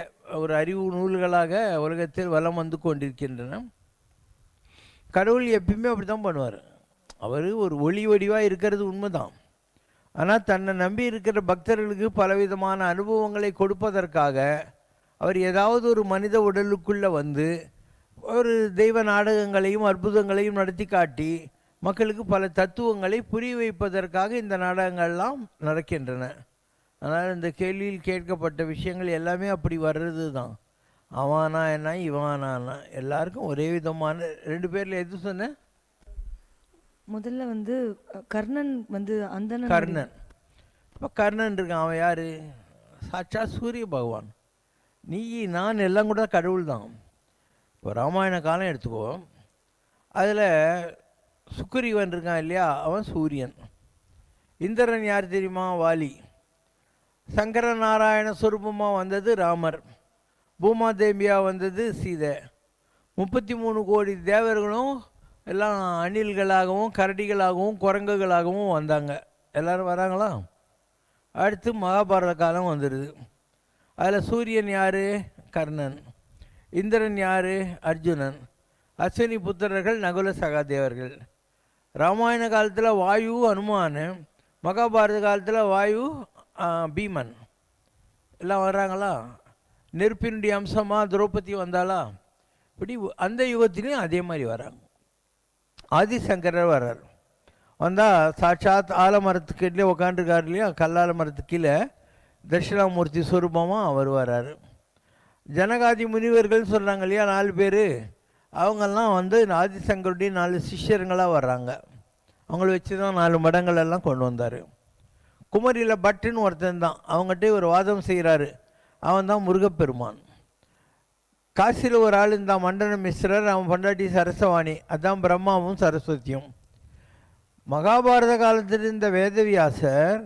ஒரு அறிவு நூல்களாக உலகத்தில் வலம் வந்து கொண்டிருக்கின்றன. கடவுள் எப்பயுமே அப்படி தான் பண்ணுவார். அவர் ஒரு ஒளி வடிவாக இருக்கிறது உண்மைதான். ஆனால் தன்னை நம்பி இருக்கிற பக்தர்களுக்கு பலவிதமான அனுபவங்களை கொடுப்பதற்காக அவர் ஏதாவது ஒரு மனித உடலுக்குள்ளே வந்து ஒரு தெய்வ நாடகங்களையும் அற்புதங்களையும் நடத்தி காட்டி மக்களுக்கு பல தத்துவங்களை புரிய வைப்பதற்காக இந்த நாடகங்கள்லாம் நடக்கின்றன. அதனால் இந்த கேள்வியில் கேட்கப்பட்ட விஷயங்கள் எல்லாமே அப்படி வர்றது தான். அவனா என்ன இவானா எல்லாருக்கும் ஒரே விதமான 2 பேரில் எது சொன்னேன்? முதல்ல வந்து கர்ணன் வந்து அந்த கர்ணன். இப்போ கர்ணன் இருக்கான், அவன் யார்? சாட்சா சூரிய பகவான். நீ நான் எல்லாம் கூட கடவுள் தான். இப்போ ராமாயண காலம் எடுத்துக்கோ, அதில் சுக்கிரீவன் இருக்கான் இல்லையா, அவன் சூரியன். இந்திரன் யார் தெரியுமா? வாலி. சங்கர நாராயண சுரூபமாக வந்தது ராமர். பூமாதேவியாக வந்தது சீதை. 33 கோடி தேவர்களும் எல்லாம் அணில்களாகவும் கரடிகளாகவும் குரங்குகளாகவும் வந்தாங்க. எல்லோரும் வராங்களா? அடுத்து மகாபாரத காலம் வந்துடுது. அதில் சூரியன் யார்? கர்ணன். இந்திரன் யார்? அர்ஜுனன். அஸ்வினி புத்திரர்கள் நகுல சகாதேவர்கள். ராமாயண காலத்தில் வாயு அனுமான், மகாபாரத காலத்தில் வாயு பீமன். எல்லாம் வர்றாங்களா? நெருப்பினுடைய அம்சமாக திரௌபதி வந்தாளா? இப்படி அந்த யுகத்திலையும் அதே மாதிரி வராங்க. ஆதிசங்கரர் வர்றார். வந்தால் சாட்சாத் ஆலமரத்துக்கு கீழே உக்காண்டிருக்காரு இல்லையா, கல்லால மரத்துக்கு கீழே தட்சிணாமூர்த்தி ஸ்வரூபமாக அவர் வர்றார். ஜனகாதி முனிவர்கள் சொல்கிறாங்க இல்லையா, 4 பேர், அவங்கெல்லாம் வந்து ஆதிசங்கருடைய 4 சிஷ்யருங்களாக வர்றாங்க. அவங்கள வச்சு தான் 4 மடங்கள் எல்லாம் கொண்டு வந்தார். குமரியில் பட்டுன்னு ஒருத்தன் தான், அவங்ககிட்ட ஒரு வாதம் செய்கிறாரு. அவன் தான் முருகப்பெருமான். காசியில் ஒரு ஆள் இந்த மண்டன மிஸ்ரர், அவன் பொண்டாட்டி சரஸ்வாணி, அதுதான் பிரம்மாவும் சரஸ்வதியும். மகாபாரத காலத்தில் இருந்த வேதவியாசர்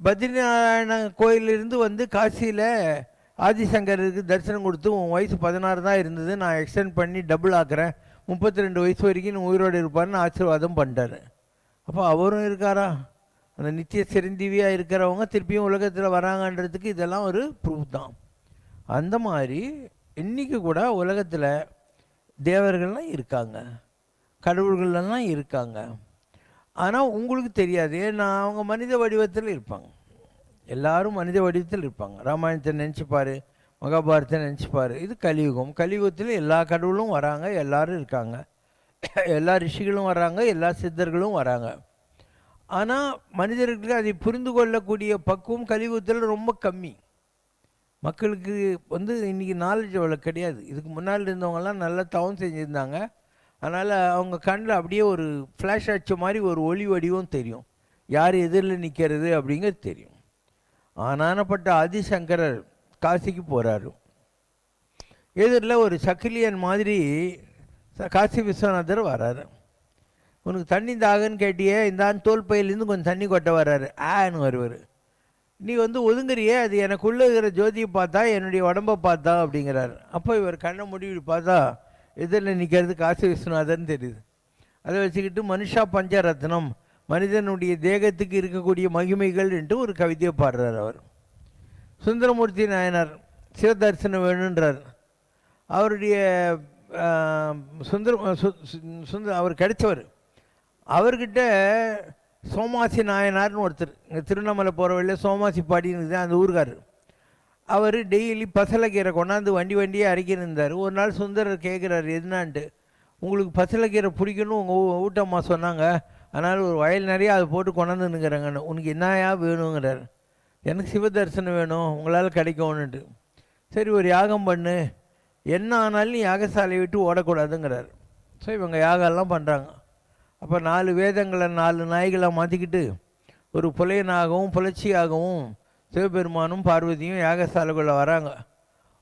பத்ரிநாராயண கோயிலிருந்து வந்து காசியில் ஆதிசங்கருக்கு தரிசனம் கொடுத்து, உன் வயசு 16 தான் இருந்தது, நான் எக்ஸ்டெண்ட் பண்ணி டபுள் ஆக்குறேன், 32 வயசு வரைக்கும் நீ உயிரோடு இருப்பார்னு ஆசீர்வாதம் பண்ணிட்டார். அப்போ அவரும் இருக்காரா? அந்த நித்திய சிரஞ்சீவியாக இருக்கிறவங்க திருப்பியும் உலகத்தில் வராங்கன்றதுக்கு இதெல்லாம் ஒரு ப்ரூஃப் தான். அந்த மாதிரி இன்றைக்கி கூட உலகத்தில் தேவர்கள்லாம் இருக்காங்க, கடவுள்கள்லாம் இருக்காங்க. ஆனால் உங்களுக்கு தெரியாது, ஏன்னா அவங்க மனித வடிவத்தில் இருப்பாங்க. எல்லாரும் மனித வடிவத்தில் இருப்பாங்க. ராமாயணத்தை நினச்சிப்பார், மகாபாரதத்தை நினச்சிப்பார். இது கலியுகம். கலியுகத்தில் எல்லா கடவுளும் வராங்க, எல்லோரும் இருக்காங்க, எல்லா ரிஷிகளும் வராங்க, எல்லா சித்தர்களும் வராங்க. ஆனால் மனிதர்களுக்கு அதை புரிந்து கொள்ளக்கூடிய பக்குவம் கலியுகத்தில் ரொம்ப கம்மி. மக்களுக்கு வந்து இன்றைக்கி நாலேஜ் அவ்வளோ கிடையாது. இதுக்கு முன்னால் இருந்தவங்கெல்லாம் நல்லா தவம் செஞ்சுருந்தாங்க. அதனால் அவங்க கண்ணில் அப்படியே ஒரு ஃப்ளாஷ் அடித்த மாதிரி ஒரு ஒளி வடிவம் தெரியும், யார் எதிரில் நிற்கிறது அப்படிங்கிறது தெரியும். ஆனானப்பட்ட ஆதிசங்கரர் காசிக்கு போகிறாரு. எதிரில் ஒரு சக்கிலியன் மாதிரி காசி விஸ்வநாதர் வராரு. உனக்கு தண்ணி தாகன்னு கேட்டியே, இந்தான்னு தோல் பையிலேருந்து கொஞ்சம் தண்ணி கொட்ட வர்றாரு, ஆன்னு வருவார். நீ வந்து ஒதுங்குறியே, அது எனக்குள்ளே இருக்கிற ஜோதியை பார்த்தா, என்னுடைய உடம்பை பார்த்தா அப்படிங்கிறார். அப்போ இவர் கண்ணை மூடி பார்த்தா எதிரில் நிற்கிறது காசி விஸ்வநாதன் தெரியுது. அதை வச்சுக்கிட்டு மனுஷா பஞ்சரத்னம், மனிதனுடைய தேகத்துக்கு இருக்கக்கூடிய மகிமைகள் என்று ஒரு கவிதையை பாடுறார் அவர். சுந்தரமூர்த்தி நாயனார் சிவதரிசனம் வேணுன்றார். அவருடைய அவர் கிடைச்சவர். அவர்கிட்ட சோமாசி நாயனார்னு ஒருத்தர், இங்கே திருவண்ணாமலை போகிற வழியில் சோமாசி பாடின்னு தான் அந்த ஊருக்காரர். அவர் டெய்லி பசலைக்கீரை கொண்டாந்து வண்டியே அரைக்கிருந்தார். ஒரு நாள் சுந்தரர் கேட்குறாரு எதுனான்ட்டு. உங்களுக்கு பசலைக்கீரை பிடிக்கணும் உங்கள் ஊட்டம்மா சொன்னாங்க, அதனால் ஒரு வயல் நிறையா அதை போட்டு கொண்டாந்து நிற்கிறாங்கன்னு. உனக்கு என்னையா வேணுங்கிறார். எனக்கு சிவ தரிசனம் வேணும், உங்களால் கிடைக்கும்னுட்டு. சரி ஒரு யாகம் பண்ணு, என்ன ஆனாலும் நீ யாகசாலையை விட்டு ஓடக்கூடாதுங்கிறார். ஸோ இவங்க யாகம்லாம் பண்ணுறாங்க. அப்போ 4 வேதங்களை 4 நாய்களை மாற்றிக்கிட்டு ஒரு புலையனாகவும் புலட்சியாகவும் சிவபெருமானும் பார்வதியும் யாகசாலைக்குள்ளே வராங்க.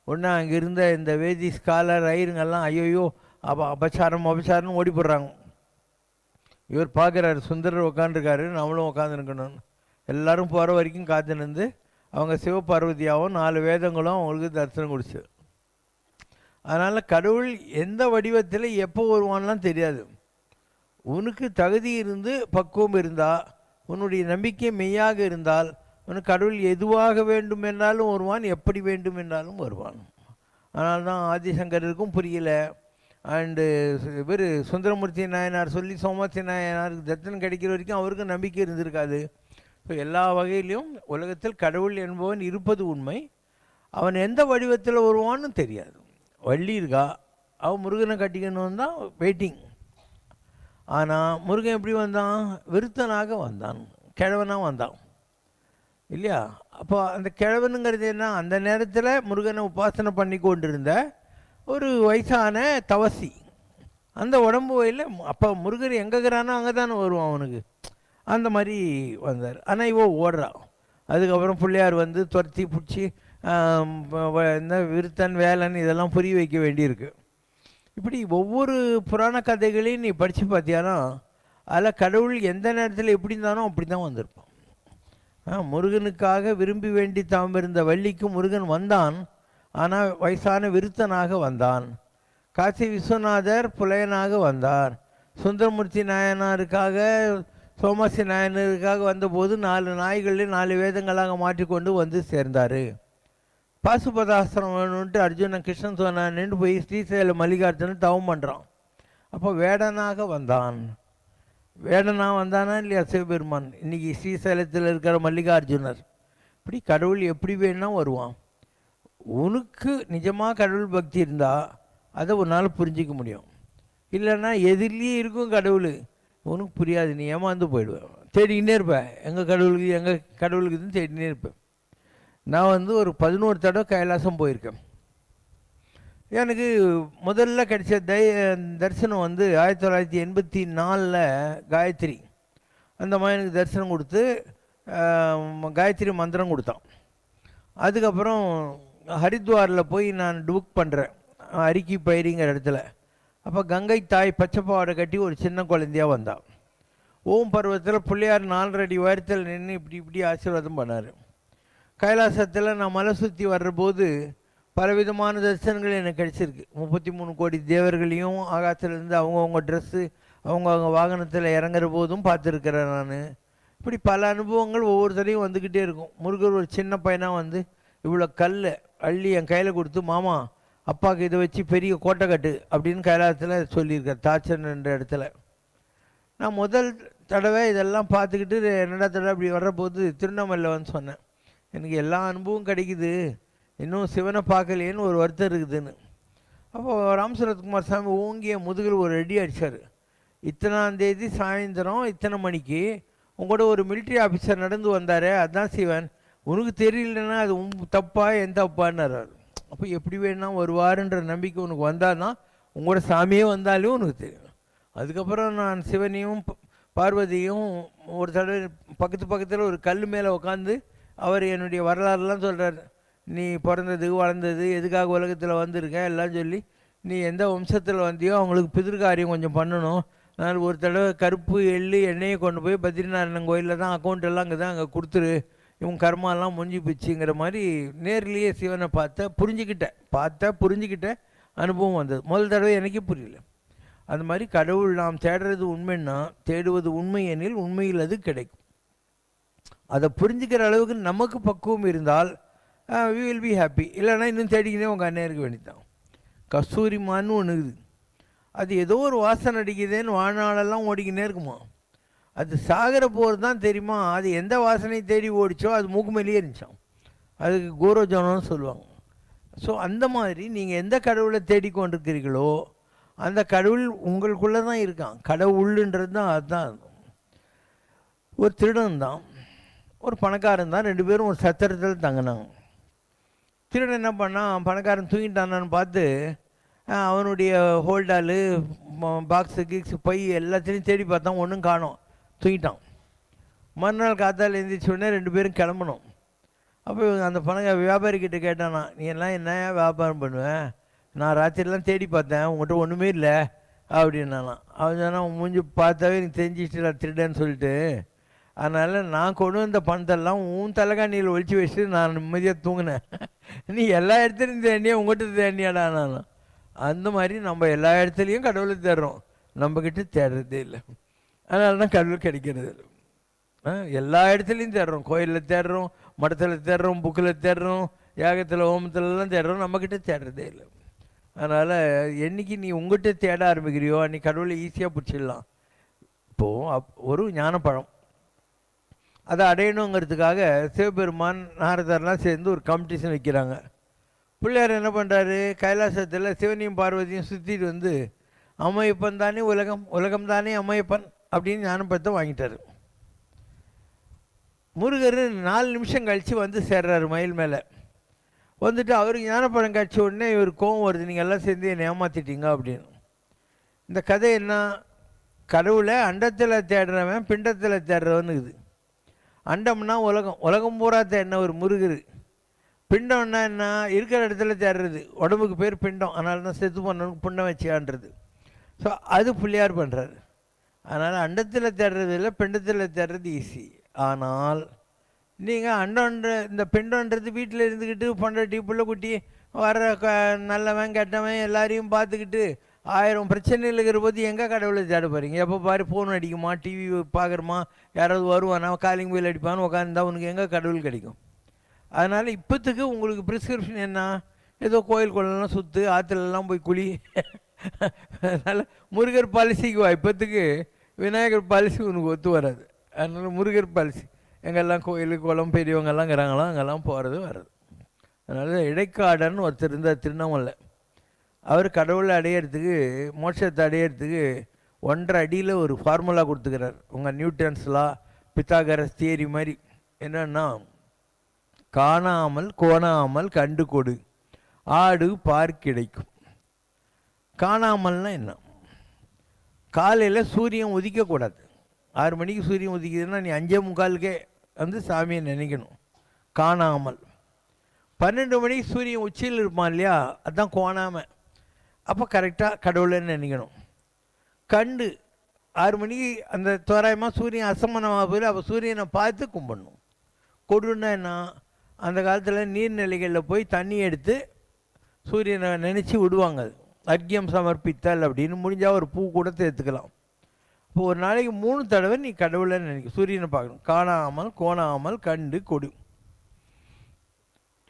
ஒன்று அங்கே இருந்த இந்த வேதி ஸ்காலர் ஐயருங்கெல்லாம் ஐயோயோ அபச்சாரம்னு ஓடி போடுறாங்க. இவர் பார்க்குறாரு, சுந்தரர் உட்காந்துருக்காரு, நம்மளும் உட்காந்துருக்கணும்னு. எல்லோரும் போகிற வரைக்கும் காத்து நின்று அவங்க சிவபார்வதியாகவும் 4 வேதங்களும் அவங்களுக்கு தரிசனம் கொடுச்சு. அதனால் கடவுள் எந்த வடிவத்தில் எப்போ வருவான்லாம் தெரியாது. உனக்கு தகுதி இருந்து பக்குவம் இருந்தால், உன்னுடைய நம்பிக்கை மெய்யாக இருந்தால், உனக்கு கடவுள் எதுவாக வேண்டும் என்றாலும் வருவான், எப்படி வேண்டும் என்றாலும் வருவான். அதனால தான் ஆதிசங்கருக்கும் புரியல. அண்டு இவர் சுந்தரமூர்த்தி நாயனார் சொல்லி சோமாசி நாயனாருக்கு தரிசனம் கிடைக்கிற வரைக்கும் அவருக்கும் நம்பிக்கை இருந்திருக்காது. ஸோ எல்லா வகையிலையும் உலகத்தில் கடவுள் என்பவன் இருப்பது உண்மை. அவன் எந்த வடிவத்தில் வருவான்னு தெரியாது. வள்ளி இருக்கா, அவன் முருகனை கட்டிக்கணும் தான் வெயிட்டிங். ஆனால் முருகன் எப்படி வந்தான்? விருத்தனாக வந்தான், கிழவனாக வந்தான் இல்லையா? அப்போ அந்த கிழவனுங்கிறது என்ன? அந்த நேரத்தில் முருகனை உபாசனை பண்ணி கொண்டிருந்த ஒரு வயசான தவசி. அந்த உடம்பு வயலில் அப்போ முருகர் எங்கே இருக்கிறானோ அங்கே தானே வருவான் அவனுக்கு. அந்த மாதிரி வந்தார். ஆனால் இவன் ஓடுறான். அதுக்கப்புறம் பிள்ளையார் வந்து துரத்தி பிடிச்சி இந்த விருத்தன் வேலன் இதெல்லாம் புரிய வைக்க வேண்டியிருக்கு. இப்படி ஒவ்வொரு புராண கதைகளையும் நீ படித்து பார்த்தியானா அதில் கடவுள் எந்த நேரத்தில் எப்படி இருந்தானோ அப்படி தான் வந்திருப்பான். முருகனுக்காக விரும்பி வேண்டி தாம் இருந்த வள்ளிக்கு முருகன் வந்தான், ஆனால் வயசான விருத்தனாக வந்தான். காசி விஸ்வநாதர் புலையனாக வந்தார். சுந்தரமூர்த்தி நாயனாருக்காக சோமாசி நாயனருக்காக வந்தபோது 4 நாய்களில் 4 வேதங்களாக மாற்றிக்கொண்டு வந்து சேர்ந்தார். பாசுபதாஸ்திரம் வேணுன்ட்டு அர்ஜுனன் கிருஷ்ணன் சொன்னான்னு போய் ஸ்ரீசைல மல்லிகார்ஜுனன் தவம் பண்ணுறான். அப்போ வேடனாக வந்தான். வேடனாக வந்தானா இல்லையா சிவபெருமான்? இன்றைக்கி ஸ்ரீசைலத்தில் இருக்கிற மல்லிகார்ஜுனர். இப்படி கடவுள் எப்படி வேணும்னா வருவான். உனக்கு நிஜமாக கடவுள் பக்தி இருந்தால் அதை உன்னால் புரிஞ்சிக்க முடியும். இல்லைன்னா எதிரிலேயே இருக்கும் கடவுள், உனக்கு புரியாது, நீ ஏமாந்து போயிடுவேன். தேடிக்கிட்டே இருப்பேன் எங்கள் கடவுளுக்குன்னு தேடினே இருப்பேன். நான் வந்து ஒரு 11 தடவை கைலாசம் போயிருக்கேன். எனக்கு முதல்ல கிடைச்ச தரிசனம் வந்து 1984 காயத்ரி அந்த மாதிரி எனக்கு தரிசனம் கொடுத்து காயத்ரி மந்திரம் கொடுத்தான். அதுக்கப்புறம் ஹரித்வாரில் போய் நான் புக் பண்ணுறேன், அரிக்கி பயிரிங்கிற இடத்துல. அப்போ கங்கை தாய் பச்சைப்பாவடை கட்டி ஒரு சின்ன குழந்தையாக வந்தான். ஓம் பருவத்தில் பிள்ளையார் 4 அடி உயரத்தில் நின்று இப்படி ஆசீர்வாதம் பண்ணார். கைலாசத்தில் நான் மலை சுற்றி வர்றபோது பலவிதமான தரிசனங்கள் எனக்கு கிடைச்சிருக்கு. 33 கோடி தேவர்களையும் ஆகாசத்துலேருந்து அவங்கவுங்க ட்ரெஸ்ஸு அவங்கவுங்க வாகனத்தில் இறங்குற போதும் பார்த்துருக்கிறேன் நான். இப்படி பல அனுபவங்கள் ஒவ்வொருத்தரையும் வந்துக்கிட்டே இருக்கும். முருகர் ஒரு சின்ன பையனாக வந்து இவ்வளோ கல் அள்ளி என் கையில் கொடுத்து, மாமா அப்பாவுக்கு இதை வச்சு பெரிய கோட்டை கட்டு அப்படின்னு கைலாசத்தில் சொல்லியிருக்கார், தாச்சன் என்ற இடத்துல. நான் முதல் தடவை இதெல்லாம் பார்த்துக்கிட்டு 2வது தடவை அப்படி வர்றபோது திருவண்ணாமலையில் வந்து சொன்னேன், எனக்கு எல்லா அனுபவம் கிடைக்குது, இன்னும் சிவனை பார்க்கலையேன்னு ஒரு வருத்தம் இருக்குதுன்னு. அப்போது ராமசுரத்குமார் சாமி ஓங்கிய முதுகில் ஒரு அடி அடித்தார். இத்தனாம் தேதி சாயந்தரம் இத்தனை மணிக்கு உங்களோட ஒரு மிலிட்ரி ஆஃபீஸர் நடந்து வந்தார், அதுதான் சிவன், உனக்கு தெரியலன்னா அது தப்பா எந்த தப்பான்னார். அப்போ எப்படி வேணும்னா வருவாருன்ற நம்பிக்கை உனக்கு வந்தால்னா உங்களோட சாமியே வந்தாலும் உனக்கு தெரியும். அதுக்கப்புறம் நான் சிவனையும் பார்வதியும் ஒரு தடவை பக்கத்தில் ஒரு கல் மேலே உட்காந்து அவர் என்னுடைய வரலாறுலாம் சொல்கிறார். நீ பிறந்தது வளர்ந்தது எதுக்காக உலகத்தில் வந்திருக்க எல்லாம் சொல்லி, நீ எந்த வம்சத்தில் வந்தியோ அவங்களுக்கு பிதிர்காரியம் கொஞ்சம் பண்ணணும், நான் ஒரு தடவை கருப்பு எள்ளு எண்ணெயை கொண்டு போய் பத்ரிநாராயணன் கோயிலில் தான் அக்கௌண்ட் எல்லாம் அங்கே தான் அங்கே கொடுத்துரு, இவங்க கர்மாலாம் முடிஞ்சு போச்சுங்கிற மாதிரி நேர்லேயே சிவனை புரிஞ்சுக்கிட்ட அனுபவம் வந்தது. முதல் தடவை எனக்கே புரியல. அந்த மாதிரி கடவுள் நாம் தேடுறது உண்மைன்னா, தேடுவது உண்மை எனில் உண்மையில் அது கிடைக்கும். அதை புரிஞ்சுக்கிற அளவுக்கு நமக்கு பக்குவம் இருந்தால் வி வில் பி ஹாப்பி. இல்லைன்னா இன்னும் தேடிக்கினே உங்கள் அண்ணன் இருக்க வேண்டியதான். கஸ்தூரிமான்னு ஒன்று இருக்குது, அது ஏதோ ஒரு வாசனை அடிக்குதுன்னு வாழ்நாளெல்லாம் ஓடிக்கினே இருக்குமா. அது சாகிற போகிறது தான் தெரியுமா, அது எந்த வாசனை தேடி ஓடிச்சோ அது மூக்கு மேலேயே இருந்துச்சான். அதுக்கு கோரோஜனம்னு சொல்லுவாங்க. ஸோ அந்த மாதிரி நீங்கள் எந்த கடவுளை தேடிக்கொண்டிருக்கிறீர்களோ அந்த கடவுள் உங்களுக்குள்ளே தான் இருக்கான். கடவுள்ன்றது தான் அதுதான். ஒரு திருடன் தான், ஒரு பணக்காரன் தான், ரெண்டு பேரும் ஒரு சத்திரத்தில் தங்கினாங்க. திருடன் என்ன பண்ணான், பணக்காரன் தூங்கிட்டானான்னு பார்த்து அவனுடைய ஹோல்டாலு பாக்ஸு கீக்ஸு பை எல்லாத்தையும் தேடி பார்த்தான், ஒன்றும் காணோம், தூங்கிட்டான். மறுநாள் காத்தால் எழுந்திரிச்ச உடனே ரெண்டு பேரும் கிளம்பணும். அப்போ அந்த வியாபாரிக்கிட்ட கேட்டானா, நீ எல்லாம் என்ன வியாபாரம் பண்ணுவேன், நான் ராத்திரிலாம் தேடி பார்த்தேன், உங்கள்கிட்ட ஒன்றுமே இல்லை அப்படின்னாலாம். அவன் சொன்னால் மூஞ்சி பார்த்தாவே நீ தெரிஞ்சிச்சுல திருடன்னு சொல்லிட்டு, அதனால் நான் கொண்டு வந்த பணத்தெல்லாம் உன் தலைகாணியில் ஒழிச்சு வச்சுட்டு நான் நிம்மதியாக தூங்கினேன், நீ எல்லா இடத்துலையும் தேடியா உங்கள்கிட்ட தேடியாடா. நான் அந்த மாதிரி நம்ம எல்லா இடத்துலையும் கடவுளை தேடுறோம், நம்மக்கிட்ட தேடுறதே இல்லை. அதனால தான் கடவுள் கிடைக்கிறது இல்லை. எல்லா இடத்துலையும் தேடுறோம், கோயிலில் தேடுறோம், மடத்தில் தேடுறோம், புக்கில் தேடுறோம், யாகத்தில் ஹோமத்துலலாம் தேடுறோம், நம்மக்கிட்ட தேடுறதே இல்லை. அதனால் என்றைக்கு நீ உங்கள்கிட்ட தேட ஆரம்பிக்கிறியோ அன்றைக்கி கடவுளை ஈஸியாக பிடிச்சிடலாம். இப்போது ஒரு ஞானப்பழம் அதை அடையணுங்கிறதுக்காக சிவபெருமான் நாரதர்லாம் சேர்ந்து ஒரு காம்படிஷன் வைக்கிறாங்க. பிள்ளையார் என்ன பண்ணுறாரு, கைலாசத்தில் சிவனையும் பார்வதியும் சுற்றிட்டு வந்து அம்மையப்பன் தானே உலகம், உலகம் தானே அம்மையப்பன் அப்படின்னு ஞானப்பழத்தை வாங்கிட்டார். முருகர் 4 நிமிஷம் கழித்து வந்து சேர்றாரு மயில் மேலே. வந்துட்டு அவருக்கு ஞானப்பழம் கழிச்ச உடனே இவர் கோவம் வருது, நீங்கள் எல்லாம் சேர்ந்து என்னை ஏமாற்றிட்டீங்க அப்படின்னு. இந்த கதை என்ன, கடவுளை அண்டத்தில் தேடுறவன் பிண்டத்தில் தேடுறவன்னு இருக்குது. அண்டம்னா உலகம், உலகம் பூரா தேடின ஒரு முருகர். பிண்டம்னா என்ன, இருக்கிற இடத்துல தேடுறது, உடம்புக்கு பேர் பிண்டம், அதனால தான் செத்து பண்ணவனுக்கு புண்டம் வச்சியான்றது. ஸோ அது பிள்ளையார் பண்ணுறாரு. அதனால் அண்டத்தில் தேடுறது இல்லை, பிண்டத்தில் தேடுறது ஈஸி. ஆனால் நீங்கள் அண்டன்ற இந்த பிண்டன்றது வீட்டில் இருந்துக்கிட்டு பொண்டாட்டி புள்ள குட்டி வர்ற நல்லவன் கெட்டவன் எல்லாரையும் பார்த்துக்கிட்டு 1000 பிரச்சனைகள் இருக்கிற போது எங்கே கடவுளை தேட போகிறீங்க? எப்போ பாரு ஃபோன் அடிக்குமா, டிவி பார்க்குறோமா, யாராவது வருவானா, காலிங் பில் அடிப்பான்னு உட்காந்துருந்தா உனக்கு எங்கே கடவுள் கிடைக்கும்? அதனால் இப்போத்துக்கு உங்களுக்கு ப்ரிஸ்கிரிப்ஷன் என்ன, ஏதோ கோயில் குளம்லாம் சுற்று, ஆற்றுலலாம் போய் குழி. அதனால் முருகர் பாலிசிக்கு வா, இப்போத்துக்கு விநாயகர் பாலிசி உனக்கு ஒத்து வராது. அதனால் முருகர் பாலிசி, எங்கெல்லாம் கோயில் குளம் பெரியவங்கெல்லாம் இருக்கிறாங்களோ அங்கெல்லாம் போகிறது வர்றது. அதனால் இடைக்காடன்னு ஒருத்தர் இருந்தார் திருவண்ணாமலை. அவர் கடவுளை அடையிறதுக்கு, மோட்சத்தை அடையிறதுக்கு 1.5 அடியில் ஒரு ஃபார்முலா கொடுத்துக்கிறார். உங்கள் நியூட்டன்ஸ்லாம் பித்தாகரஸ் தியரி மாதிரி. என்னன்னா, காணாமல் கோணாமல் கண்டு கொடு, ஆடு பார் கிடைக்கும். காணாமல்னா என்ன, காலையில் சூரியன் உதிக்கக்கூடாது. 6 மணிக்கு சூரியன் உதிக்குதுன்னா நீ 5:45 வந்து சாமியை நினைக்கணும். காணாமல் 12 மணிக்கு சூரியன் உச்சியில் இருப்பான் இல்லையா, அதுதான் கோணாமல், அப்போ கரெக்டாக கடவுளைன்னு நினைக்கணும். கண்டு 6 மணிக்கு அந்த தோராயமாக சூரியன் அசமனமாக போயிடும், அப்போ சூரியனை பார்த்து கும்பிடணும். கொடுன்னா என்ன, அந்த காலத்தில் நீர்நிலைகளில் போய் தண்ணி எடுத்து சூரியனை நினச்சி விடுவாங்க. அது அர்க்கியம் சமர்ப்பித்தல் அப்படின்னு, முடிஞ்சால் ஒரு பூ கூட சேர்த்துக்கலாம். இப்போ ஒரு நாளைக்கு 3 தடவை நீ கடவுளை நினைக்க, சூரியனை பார்க்கணும். காணாமல் கோணாமல் கண்டு கொடு.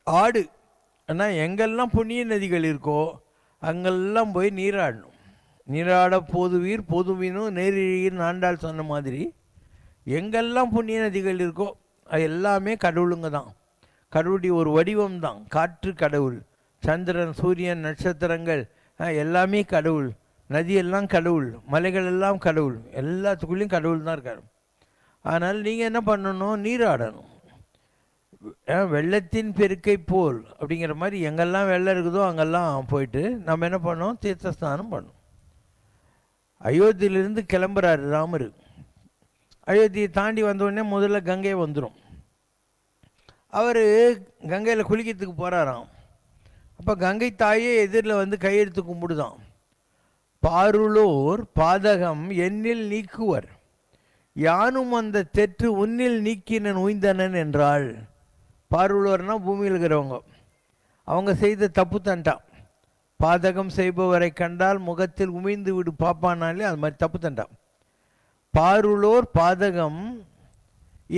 ஆடு ஆனால் எங்கெல்லாம் புண்ணிய நதிகள் இருக்கோ அங்கெல்லாம் போய் நீராடணும். நீராட போதுவீர் பொதுவீனும் நேரிழீர் ஆண்டாள் சொன்ன மாதிரி எங்கெல்லாம் புண்ணிய நதிகள் இருக்கோ அது எல்லாமே கடவுளுங்க தான். கடவுளுடைய ஒரு வடிவம் தான். காற்று கடவுள், சந்திரன் சூரியன் நட்சத்திரங்கள் எல்லாமே கடவுள், நதியெல்லாம் கடவுள், மலைகள் எல்லாம் கடவுள், எல்லாத்துக்குள்ளேயும் கடவுள் தான் இருக்கார். அதனால் நீங்கள் என்ன பண்ணணும், நீராடணும். வெள்ளத்தின் பெருக்கை போல் அப்படிங்கிற மாதிரி எங்கெல்லாம் வெள்ளம் இருக்குதோ அங்கெல்லாம் போயிட்டு நம்ம என்ன பண்ணோம், தீர்த்த ஸ்நானம் பண்ணோம். அயோத்தியிலிருந்து கிளம்புறாரு ராமர். அயோத்தியை தாண்டி வந்தோடனே முதல்ல கங்கை வந்துடும். அவர் கங்கையில் குளிக்கிறதுக்கு போகிறாராம். அப்போ கங்கை தாயே எதிரில் வந்து கையெடுத்து கும்பிடுதான். பாருளோர் பாதகம் என்னில் நீக்குவர், யானும் அந்த தெற்று உன்னில் நீக்கினன் உய்ந்தனன் என்றாள். பாருளோர்னா பூமியில் இருக்கிறவங்க, அவங்க செய்த தப்பு தண்டா. பாதகம் செய்பவரை கண்டால் முகத்தில் உமிழ்ந்து விடு பாப்பானாலே அது மாதிரி தப்பு தண்டா. பாருளோர் பாதகம்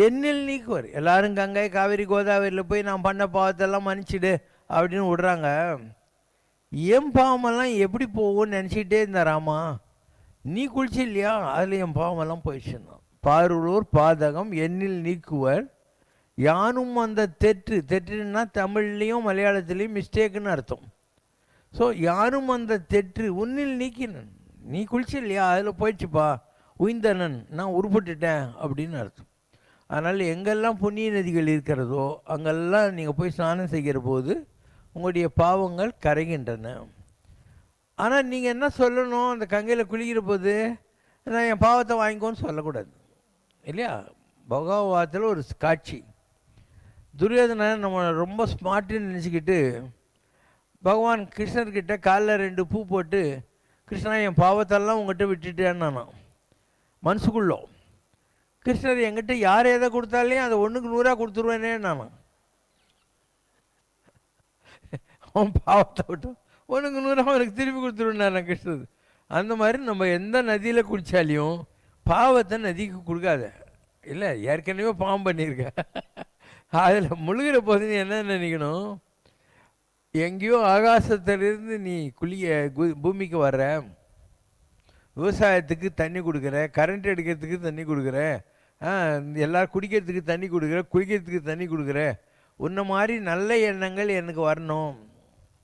என்னில் நீக்குவர். எல்லாரும் கங்கை காவேரி கோதாவரியில் போய் நான் பண்ண பாவத்தெல்லாம் மன்னிச்சிடு அப்படின்னு விடுறாங்க. என் பாவமெல்லாம் எப்படி போகும்னு நினச்சிக்கிட்டே இருந்தாராமா. நீ குளிச்சு இல்லையா, அதில் என் பாவமெல்லாம் போயிடுச்சுன்னா. பாருளோர் பாதகம் என்னில் நீக்குவர், யானும் அந்த தெற்று, தெற்றுன்னா தமிழ்லேயும் மலையாளத்துலேயும் மிஸ்டேக்குன்னு அர்த்தம். ஸோ யானும் அந்த தெற்று உன்னில் நீக்கினன், நீ குளிச்சு இல்லையா அதில் போயிடுச்சுப்பா, உய்ந்தனன் நான் உருப்பட்டுட்டேன் அப்படின்னு அர்த்தம். அதனால் எங்கெல்லாம் புண்ணிய நதிகள் இருக்கிறதோ அங்கெல்லாம் நீங்கள் போய் ஸ்நானம் செய்கிற போது உங்களுடைய பாவங்கள் கரைகின்றன. ஆனால் நீங்கள் என்ன சொல்லணும், அந்த கங்கையில் குளிக்கிற போது நான் என் பாவத்தை வாங்கிக்கோன்னு சொல்லக்கூடாது இல்லையா. பகவதத்தில் ஒரு காட்சி, துரியோதனை நம்ம ரொம்ப ஸ்மார்ட்டுன்னு நினச்சிக்கிட்டு பகவான் கிருஷ்ணர்கிட்ட காலில் 2 பூ போட்டு, கிருஷ்ணா என் பாவத்தெல்லாம் உங்கள்கிட்ட விட்டுட்டேன்னு நான் மனசுக்குள்ளோ. கிருஷ்ணர் என்கிட்ட யார் எதை கொடுத்தாலே அதை 1க்கு 100 கொடுத்துருவேனே நான். அவன் பாவத்தை விட்டோம் 1க்கு 100 அவனுக்கு திருப்பி கொடுத்துருவேன் கிருஷ்ணர். அந்த மாதிரி நம்ம எந்த நதியில் குளித்தாலையும் பாவத்தை நதிக்கு கொடுக்காத. இல்லை ஏற்கனவே பாவம் பண்ணியிருக்க, அதில் முழுகிற போது நீ என்ன நினைக்கணும், எங்கேயோ ஆகாசத்திலிருந்து நீ பூமிக்கு வர்ற, விவசாயத்துக்கு தண்ணி கொடுக்குற, கரண்ட் எடுக்கிறதுக்கு தண்ணி கொடுக்குற, எல்லோரும் குடிக்கிறதுக்கு தண்ணி கொடுக்குற, குளிக்கிறதுக்கு தண்ணி கொடுக்குற, உன்ன மாதிரி நல்ல எண்ணங்கள் எனக்கு வரணும்,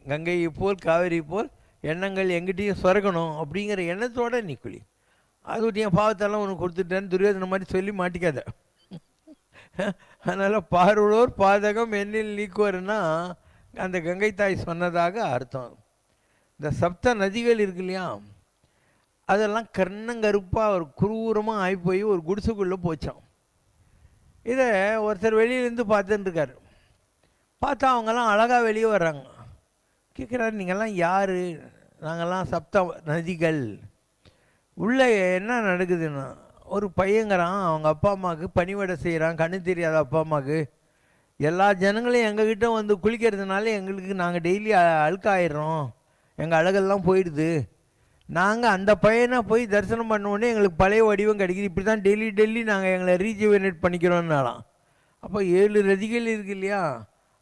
கங்கையை போல் காவேரி போல் எண்ணங்கள் எங்கிட்டையும் சுரக்கணும் அப்படிங்கிற எண்ணத்தோடு நீ குளி. அது விட்டு என் பாவத்தெல்லாம் உனக்கு கொடுத்துட்டேன்னு துரியோதனை மாதிரி சொல்லி மாட்டிக்காத. அதனால் பாருளோர் பாதகம் என்னில் நீக்குவர்னா அந்த கங்கை தாய் சொன்னதாக அர்த்தம். இந்த சப்த நதிகள் இருக்கு இல்லையா, அதெல்லாம் கருணங்கருப்பாக ஒரு குரூரமாக ஆகி போய் ஒரு குடிசுக்குள்ளே போச்சான். இதை ஒருத்தர் வெளியிலேருந்து பார்த்துட்டுருக்காரு. பார்த்தா அவங்கெல்லாம் அழகாக வெளியே வர்றாங்க. கேட்குறாரு, நீங்கள்லாம் யார்? நாங்கள்லாம் சப்த நதிகள். உள்ளே என்ன நடக்குதுன்னா, ஒரு பையங்கிறான் அவங்க அப்பா அம்மாவுக்கு பணிவிடை செய்கிறான், கண்ணு தெரியாத அப்பா அம்மாவுக்கு. எல்லா ஜனங்களையும் எங்ககிட்ட வந்து குளிக்கிறதுனால எங்களுக்கு நாங்கள் டெய்லி அழுக்காயிடுறோம், எங்கள் அழகெல்லாம் போயிடுது. நாங்கள் அந்த பையனை போய் தரிசனம் பண்ணோடனே எங்களுக்கு பழைய வடிவம் கிடைக்கிது. இப்படி தான் டெய்லி நாங்கள் எங்களை ரீஜுவனேட் பண்ணிக்கிறோன்னாலாம். அப்போ 7 நதிகள் இருக்கு இல்லையா,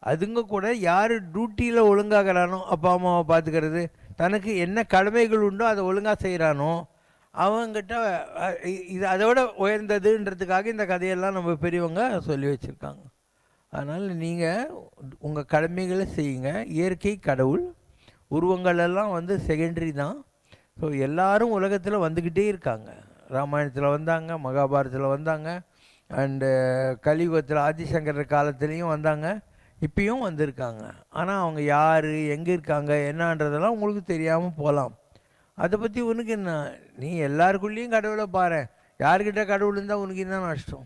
அதுங்க கூட யார் டியூட்டியில் ஒழுங்காகிறானோ, அப்பா அம்மாவை பார்த்துக்கிறது, தனக்கு என்ன கடமைகள் உண்டோ அதை ஒழுங்காக செய்கிறானோ அவங்ககிட்ட இது அதோட உயர்ந்ததுன்றதுக்காக இந்த கதையெல்லாம் நம்ம பெரியவங்க சொல்லி வச்சுருக்காங்க. அதனால் நீங்கள் உங்கள் கடமைகளை செய்யுங்க. இயற்கை கடவுள், உருவங்களெல்லாம் வந்து செகண்டரி தான். ஸோ எல்லோரும் உலகத்தில் வந்துக்கிட்டே இருக்காங்க. ராமாயணத்தில் வந்தாங்க, மகாபாரதத்தில் வந்தாங்க, அண்டு கலியுகத்தில் ஆதிசங்கரர் காலத்துலேயும் வந்தாங்க, இப்பயும் வந்திருக்காங்க. ஆனால் அவங்க யார், எங்கே இருக்காங்க, என்னன்றதெல்லாம் உங்களுக்கு தெரியாமல் போகலாம். அதை பற்றி உனக்கு என்ன, நீ எல்லாருக்குள்ளேயும் கடவுளை பாரு. யார்கிட்ட கடவுள் இருந்தால் உனக்கு என்ன நஷ்டம்?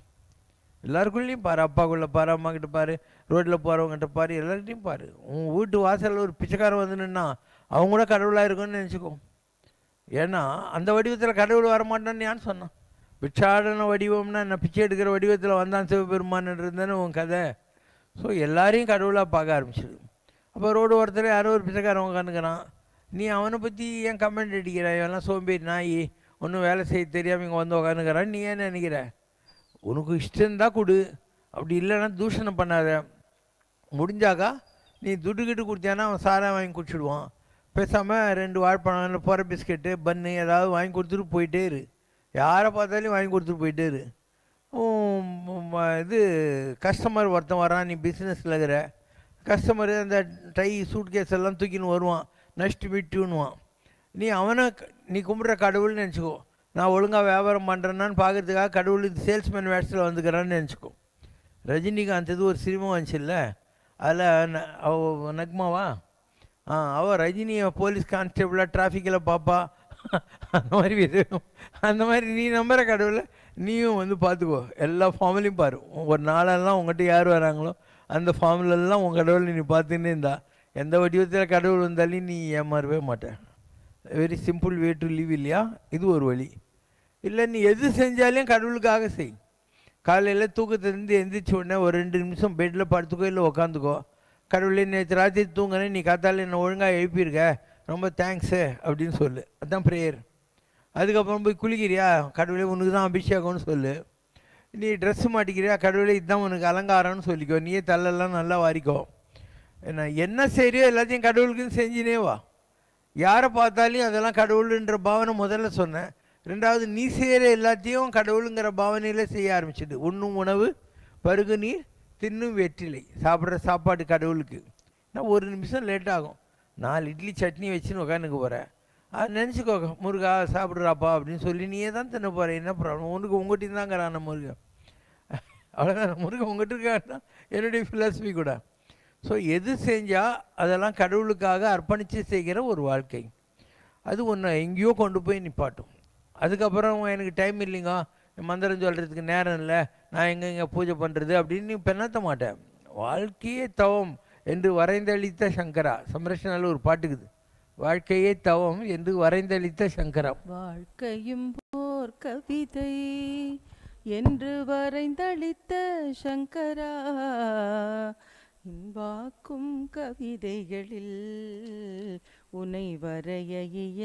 எல்லாருக்குள்ளேயும் பாரு, அப்பாக்குள்ளே பாரு, அம்மா கிட்ட பாரு, ரோட்டில் போகிறவங்ககிட்ட பாரு, எல்லார்கிட்டையும் பாரு. உன் வீட்டு வாசலில் ஒரு பிச்சைக்காரன் வந்துன்னா அவங்க கூட கடவுளாக இருக்குன்னு நினச்சிக்கோ. ஏன்னா அந்த வடிவத்தில் கடவுள் வரமாட்டான்னு யான்னு சொன்னான்? பிச்சாடன வடிவம்னா என்ன, பிச்சை எடுக்கிற வடிவத்தில் வந்தான் சிவபெருமானன்றதுன்னு உன் கதை. ஸோ எல்லாரையும் கடவுளாக பார்க்க ஆரம்பிச்சிடு. அப்போ ரோடு ஓரத்தில் யாரோ ஒரு பிச்சைக்காரன் உட்காந்துக்கிறான், நீ அவனை பற்றி ஏன் கமெண்ட் அடிக்கிற? இவெல்லாம் சோம்பேறி நாய், ஒன்றும் வேலை செய்ய தெரியாமல் இங்கே வந்து உட்காந்துக்கிறான், நீ ஏன் நினைக்கிற? உனக்கு இஷ்டந்தான் கொடு, அப்படி இல்லைன்னா தூஷணம் பண்ணாத. முடிஞ்சாக்கா நீ துட்டுக்கிட்டு கொடுத்தியானா அவன் சாராக வாங்கி குடிச்சிடுவான். பேசாமல் 2 வாழைப்பழம் இல்லை போகிற பிஸ்கெட்டு பன்னு ஏதாவது வாங்கி கொடுத்துட்டு போயிட்டே இரு. யாரை பார்த்தாலையும் வாங்கி கொடுத்துட்டு போயிட்டே இரு. இது கஸ்டமர் ஒருத்தன் வரான், நீ பிஸ்னஸில் இருக்கிற கஸ்டமரு அந்த டை சூட் கேஸ் எல்லாம் தூக்கின்னு வருவான், நெக்ஸ்ட் மீட்டுன்னுவான். நீ அவனை நீ கும்பிட்ற கடவுள்னு நினச்சிக்கோ. நான் ஒழுங்காக வியாபாரம் பண்ணுறேன்னான்னு பார்க்குறதுக்காக கடவுள் இது சேல்ஸ்மேன் வேஷத்தில் வந்துக்கிறான்னு நினச்சிக்கோ. ரஜினிகாந்த் இது ஒரு சினிமா வந்துச்சு இல்லை, அதில் அவ நக்மாவா அவள் ரஜினியை போலீஸ் கான்ஸ்டபிளாக டிராஃபிக்கில் பார்ப்பா. அந்த மாதிரி நீ நம்புகிற கடவுளை நீயும் வந்து பார்த்துக்கோ. எல்லா ஃபார்ம்லேயும் பாரு. ஒரு நாளெல்லாம் உங்கள்கிட்ட யார் வராங்களோ அந்த ஃபார்ம்லெல்லாம் உங்கள் கடவுளை நீ பார்த்துன்னே இருந்தா எந்த வடிவத்தில் கடவுள் வந்தாலும் நீ ஏமாறவே மாட்டேன். Very simple way to live இல்லையா? இது ஒரு வழி. இல்லை நீ எது செஞ்சாலும் கடவுளுக்காக செய். காலையில் தூக்கத்திலேருந்து எந்திரிச்ச உடனே ஒரு 2 நிமிஷம் பெட்டில் படுத்துக்கோ, இல்லை உக்காந்துக்கோ. கடவுளே நேற்று ராத்திரி தூங்கினேன், நீ காத்தால என்னை ஒழுங்காக எழுப்பியிருக்க, ரொம்ப தேங்க்ஸு அப்படின்னு சொல்லு. அதுதான் ப்ரேயர். அதுக்கப்புறம் போய் குளிக்கிறியா, கடவுளே உனக்கு தான் அபிஷேகம்னு சொல்லு. நீ ட்ரெஸ்ஸு மாட்டிக்கிறியா, கடவுளே இதுதான் உனக்கு அலங்காரம்னு சொல்லிக்கோ. நீயே தள்ளெல்லாம் நல்லா வாரிக்கோ. என்ன செய்கிறியோ எல்லாத்தையும் கடவுளுக்குன்னு செஞ்சுனே வா. யாரை பார்த்தாலையும் அதெல்லாம் கடவுளுன்ற பாவனை முதல்ல சொன்னேன். 2வது, நீ செய்கிற எல்லாத்தையும் கடவுளுங்கிற பாவனையில் செய்ய ஆரம்பிச்சிடு. உண்ணும் உணவு, பருகு நீர், தின்னும் வெற்றிலை. சாப்பிட்ற சாப்பாடு கடவுளுக்கு. நான் 1 நிமிஷம் லேட் ஆகும். 4 இட்லி சட்னி வச்சுன்னு உட்காந்துக்க போகிறேன். அது நினச்சிக்கோ, முருகா சாப்பிட்றாப்பா அப்படின்னு சொல்லி நீயே தான் தின்ன போகிற. என்ன ப்ராப்ளம்? உனக்கு உங்கள்கிட்ட தாங்கிறான் முருகன். அவ்வளோதான், முருகன் உங்கள்கிட்ட இருக்காருன்னா என்னுடைய ஃபிலாசபி கூட. ஸோ எது செஞ்சால் அதெல்லாம் கடவுளுக்காக அர்ப்பணித்து செய்கிற ஒரு வாழ்க்கை. அது ஒன்று எங்கேயோ கொண்டு போய் நிப்பாட்டும். அதுக்கப்புறம் எனக்கு டைம் இல்லைங்க, மந்திரம் சொல்கிறதுக்கு நேரம் இல்லை, நான் எங்கெங்கே பூஜை பண்ணுறது அப்படின்னு நீ பெண்ணாத்த மாட்டேன். வாழ்க்கையே தவம் என்று வரைந்தளித்த சங்கரா. சம்ரட்சணாவில் ஒரு பாட்டுக்குது, வாழ்க்கையே தவம் என்று வரைந்தளித்த சங்கரா. வாழ்க்கையும் போர் கவிதை என்று வரைந்தளித்த சங்கரா, இன்பாக்கும் கவிதைகளில் உனை வரைய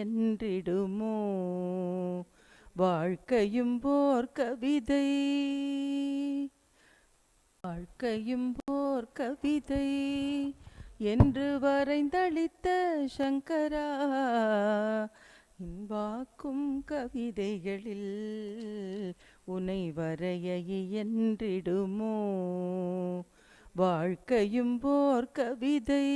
என்றிடுமோ. வாழ்க்கையும் போர் கவிதை, வாழ்க்கையும் போர் கவிதை என்று வரைந்தளித்த சங்கரா, இன்பாக்கும் கவிதைகளில் உனை வரைய என்றிடுமோ. வாழ்க்கையும் போர் கவிதை.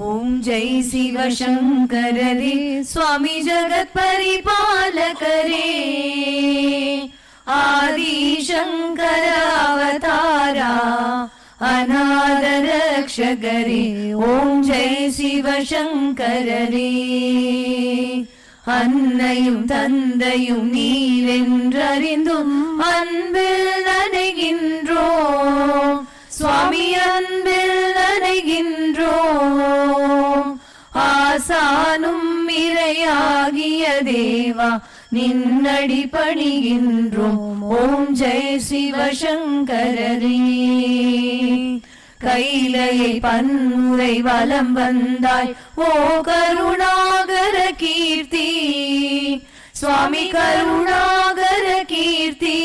ஓம் ஜெய் சிவசங்கரரே சுவாமி ஜகத் பரிபாலகரே, ஆதி சங்கர அவதாரா அநாத ரக்ஷகரே. ஓம் ஜெய் சிவசங்கரரே. அன்னையும் தந்தையும் நீரென்றறிந்தும் அன்பில் நனைகின்றோம் சுவாமி, அன்பில் நனைகின்றோம். ஆசானும் இறையாகிய தேவா நின்னடி பணிகின்றோம். ஓம் ஜெய் சிவசங்கரரே. கைலையை பன்முறை வலம் வந்தாய் ஓ கருணாகர கீர்த்தி, சுவாமி கருணாகர கீர்த்தி.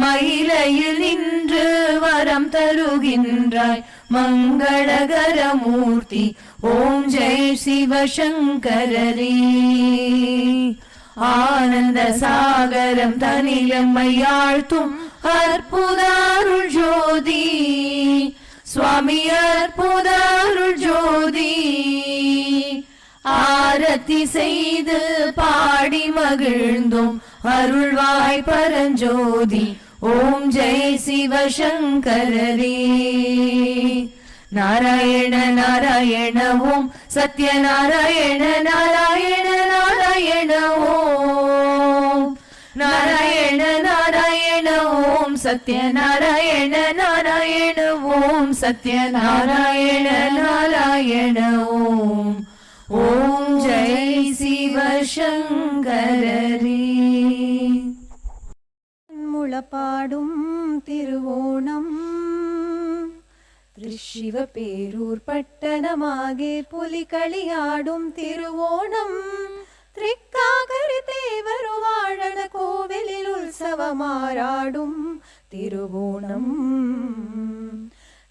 மயிலையில் நின்று வரம் தருகின்றாய் மங்களகர மூர்த்தி. ஓம் ஜெய் சிவசங்கரரே. ஆனந்த சாகரம் தனிலம்மையாழ்த்தும் அற்புதாருள் ஜோதி, சுவாமி அற்புதாருள் ஜோதி. ஆரத்தி செய்து பாடி மகிழ்ந்தோம் அருள்வாய் பரஞ்சோதி. ஓம் ஜெய் சிவசங்கரரே. நாராயண நாராயண ஓம் சத்யநாராயண நாராயண நாராயண ஓம். நாராயண நாராயண ஓம் சத்யநாராயண நாராயண ஓம் சத்யநாராயண நாராயண ஓம். ஓம் ஜெய் சிவசங்கரரே. முளப்பாடும் திருவோணம் திருஷிவ பேரூர் பட்டணமாகே புலிகளியாடும் திருவோணம். திரிக்காகரி தேவரு வாழன கோவிலில் உற்சவமாராடும் திருவோணம்.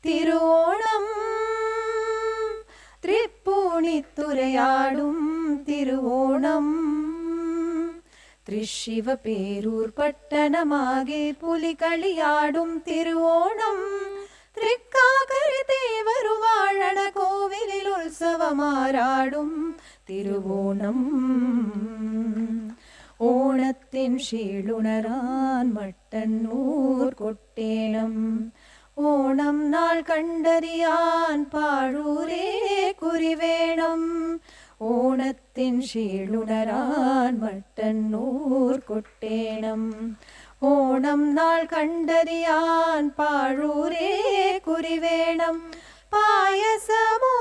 திருவோணம் திரிப்பூணித்துறையாடும் திருவோணம். திருஷிவ பேரூர் பட்டணமாகே புலிகளியாடும் திருவோணம். திரிக்காகரி தேவரு வாழன கோவிலில் உற்சவமாராடும் திருவோணம். ஓணத்தின் ஷீளுணரான் மட்டன்னூர் கொட்டேனம். ஓணம் நாள் கண்டறியான் பாழூரே குறிவேணம். ஓணத்தின் ஷீளுணரான் மட்டன்னூர் கொட்டேனம். ஓணம் நாள் கண்டறியான் பாழூரே குறிவேணம். பாயசமோ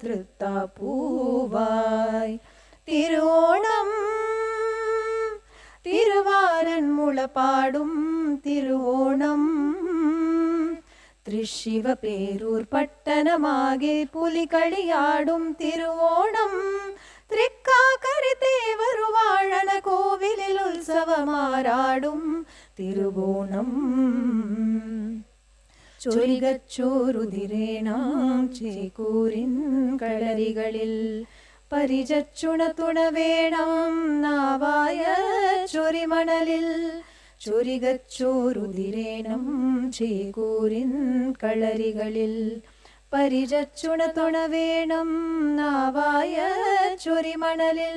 திருத்தா பூவாய். திருவோணம் திருவாரன் முளப்பாடும் திருவோணம் திருஷிவ பேரூர் பட்டணமாகி புலிகளியாடும் திருவோணம் திரிக்காக்கரி தேவரு வாழன கோவிலில் உற்சவமாராடும் திருவோணம். ചൊരികച്ചോരുതിരേണാം ചേക്കൂരിൻ കളരികളിൽ പരിചച്ചുണതുണ വേണം നാവായ ചൊരിമണലിൽ. ചൊരികച്ചോരുതിരേണം ചേക്കൂരിൻ കളരികളിൽ പരിചച്ചുണതുണ വേണം നാവായ ചൊരിമണലിൽ.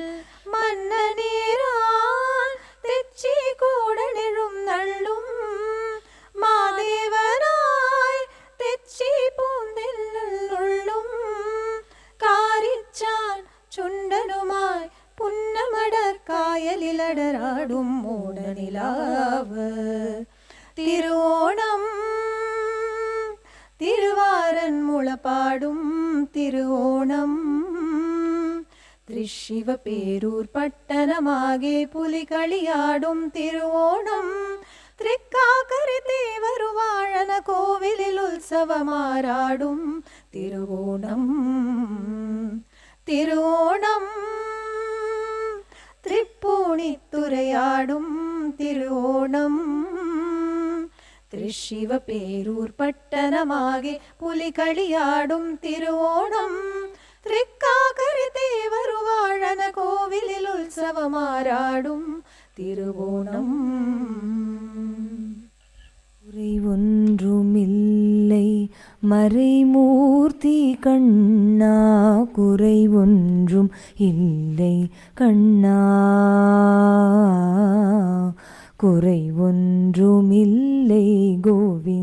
മന്നനീരാൻ തെച്ചി കൂടനെഴും നള്ളും മാദേവനായി തെച്ചി പൂന്തെല്ലുള്ളും കാരിച്ചാൻ ചുണ്ടനുമായി പുന്നമടക്കായലിലടരാടും ഓടനിലാവ്. തിരുവോണം തിരുവാരൻ മുളപാടും തിരുവോണം തൃശിവ പേരൂർ പട്ടണമാകെ പുലികളിയാടും തിരുവോണം തൃക്കാക്കരി தேவரு வாழன கோவிலில் உற்சவமாராடும் திருவோணம். திருவோணம் திரிப்பூணித்துறையாடும் திருவோணம் திருஷிவ பேரூர் பட்டணமாகி புலிகளியாடும் திருவோணம் തൃക്കാക്കരി தேவரு வாழன கோவிலில் உற்சவமாராடும் திருவோணம். குறை ஒன்றுமில்லை மறைமூர்த்தி கண்ணா, குறை ஒன்றும் இல்லை கண்ணா, குறை ஒன்றுமில்லை கோவிந்தா.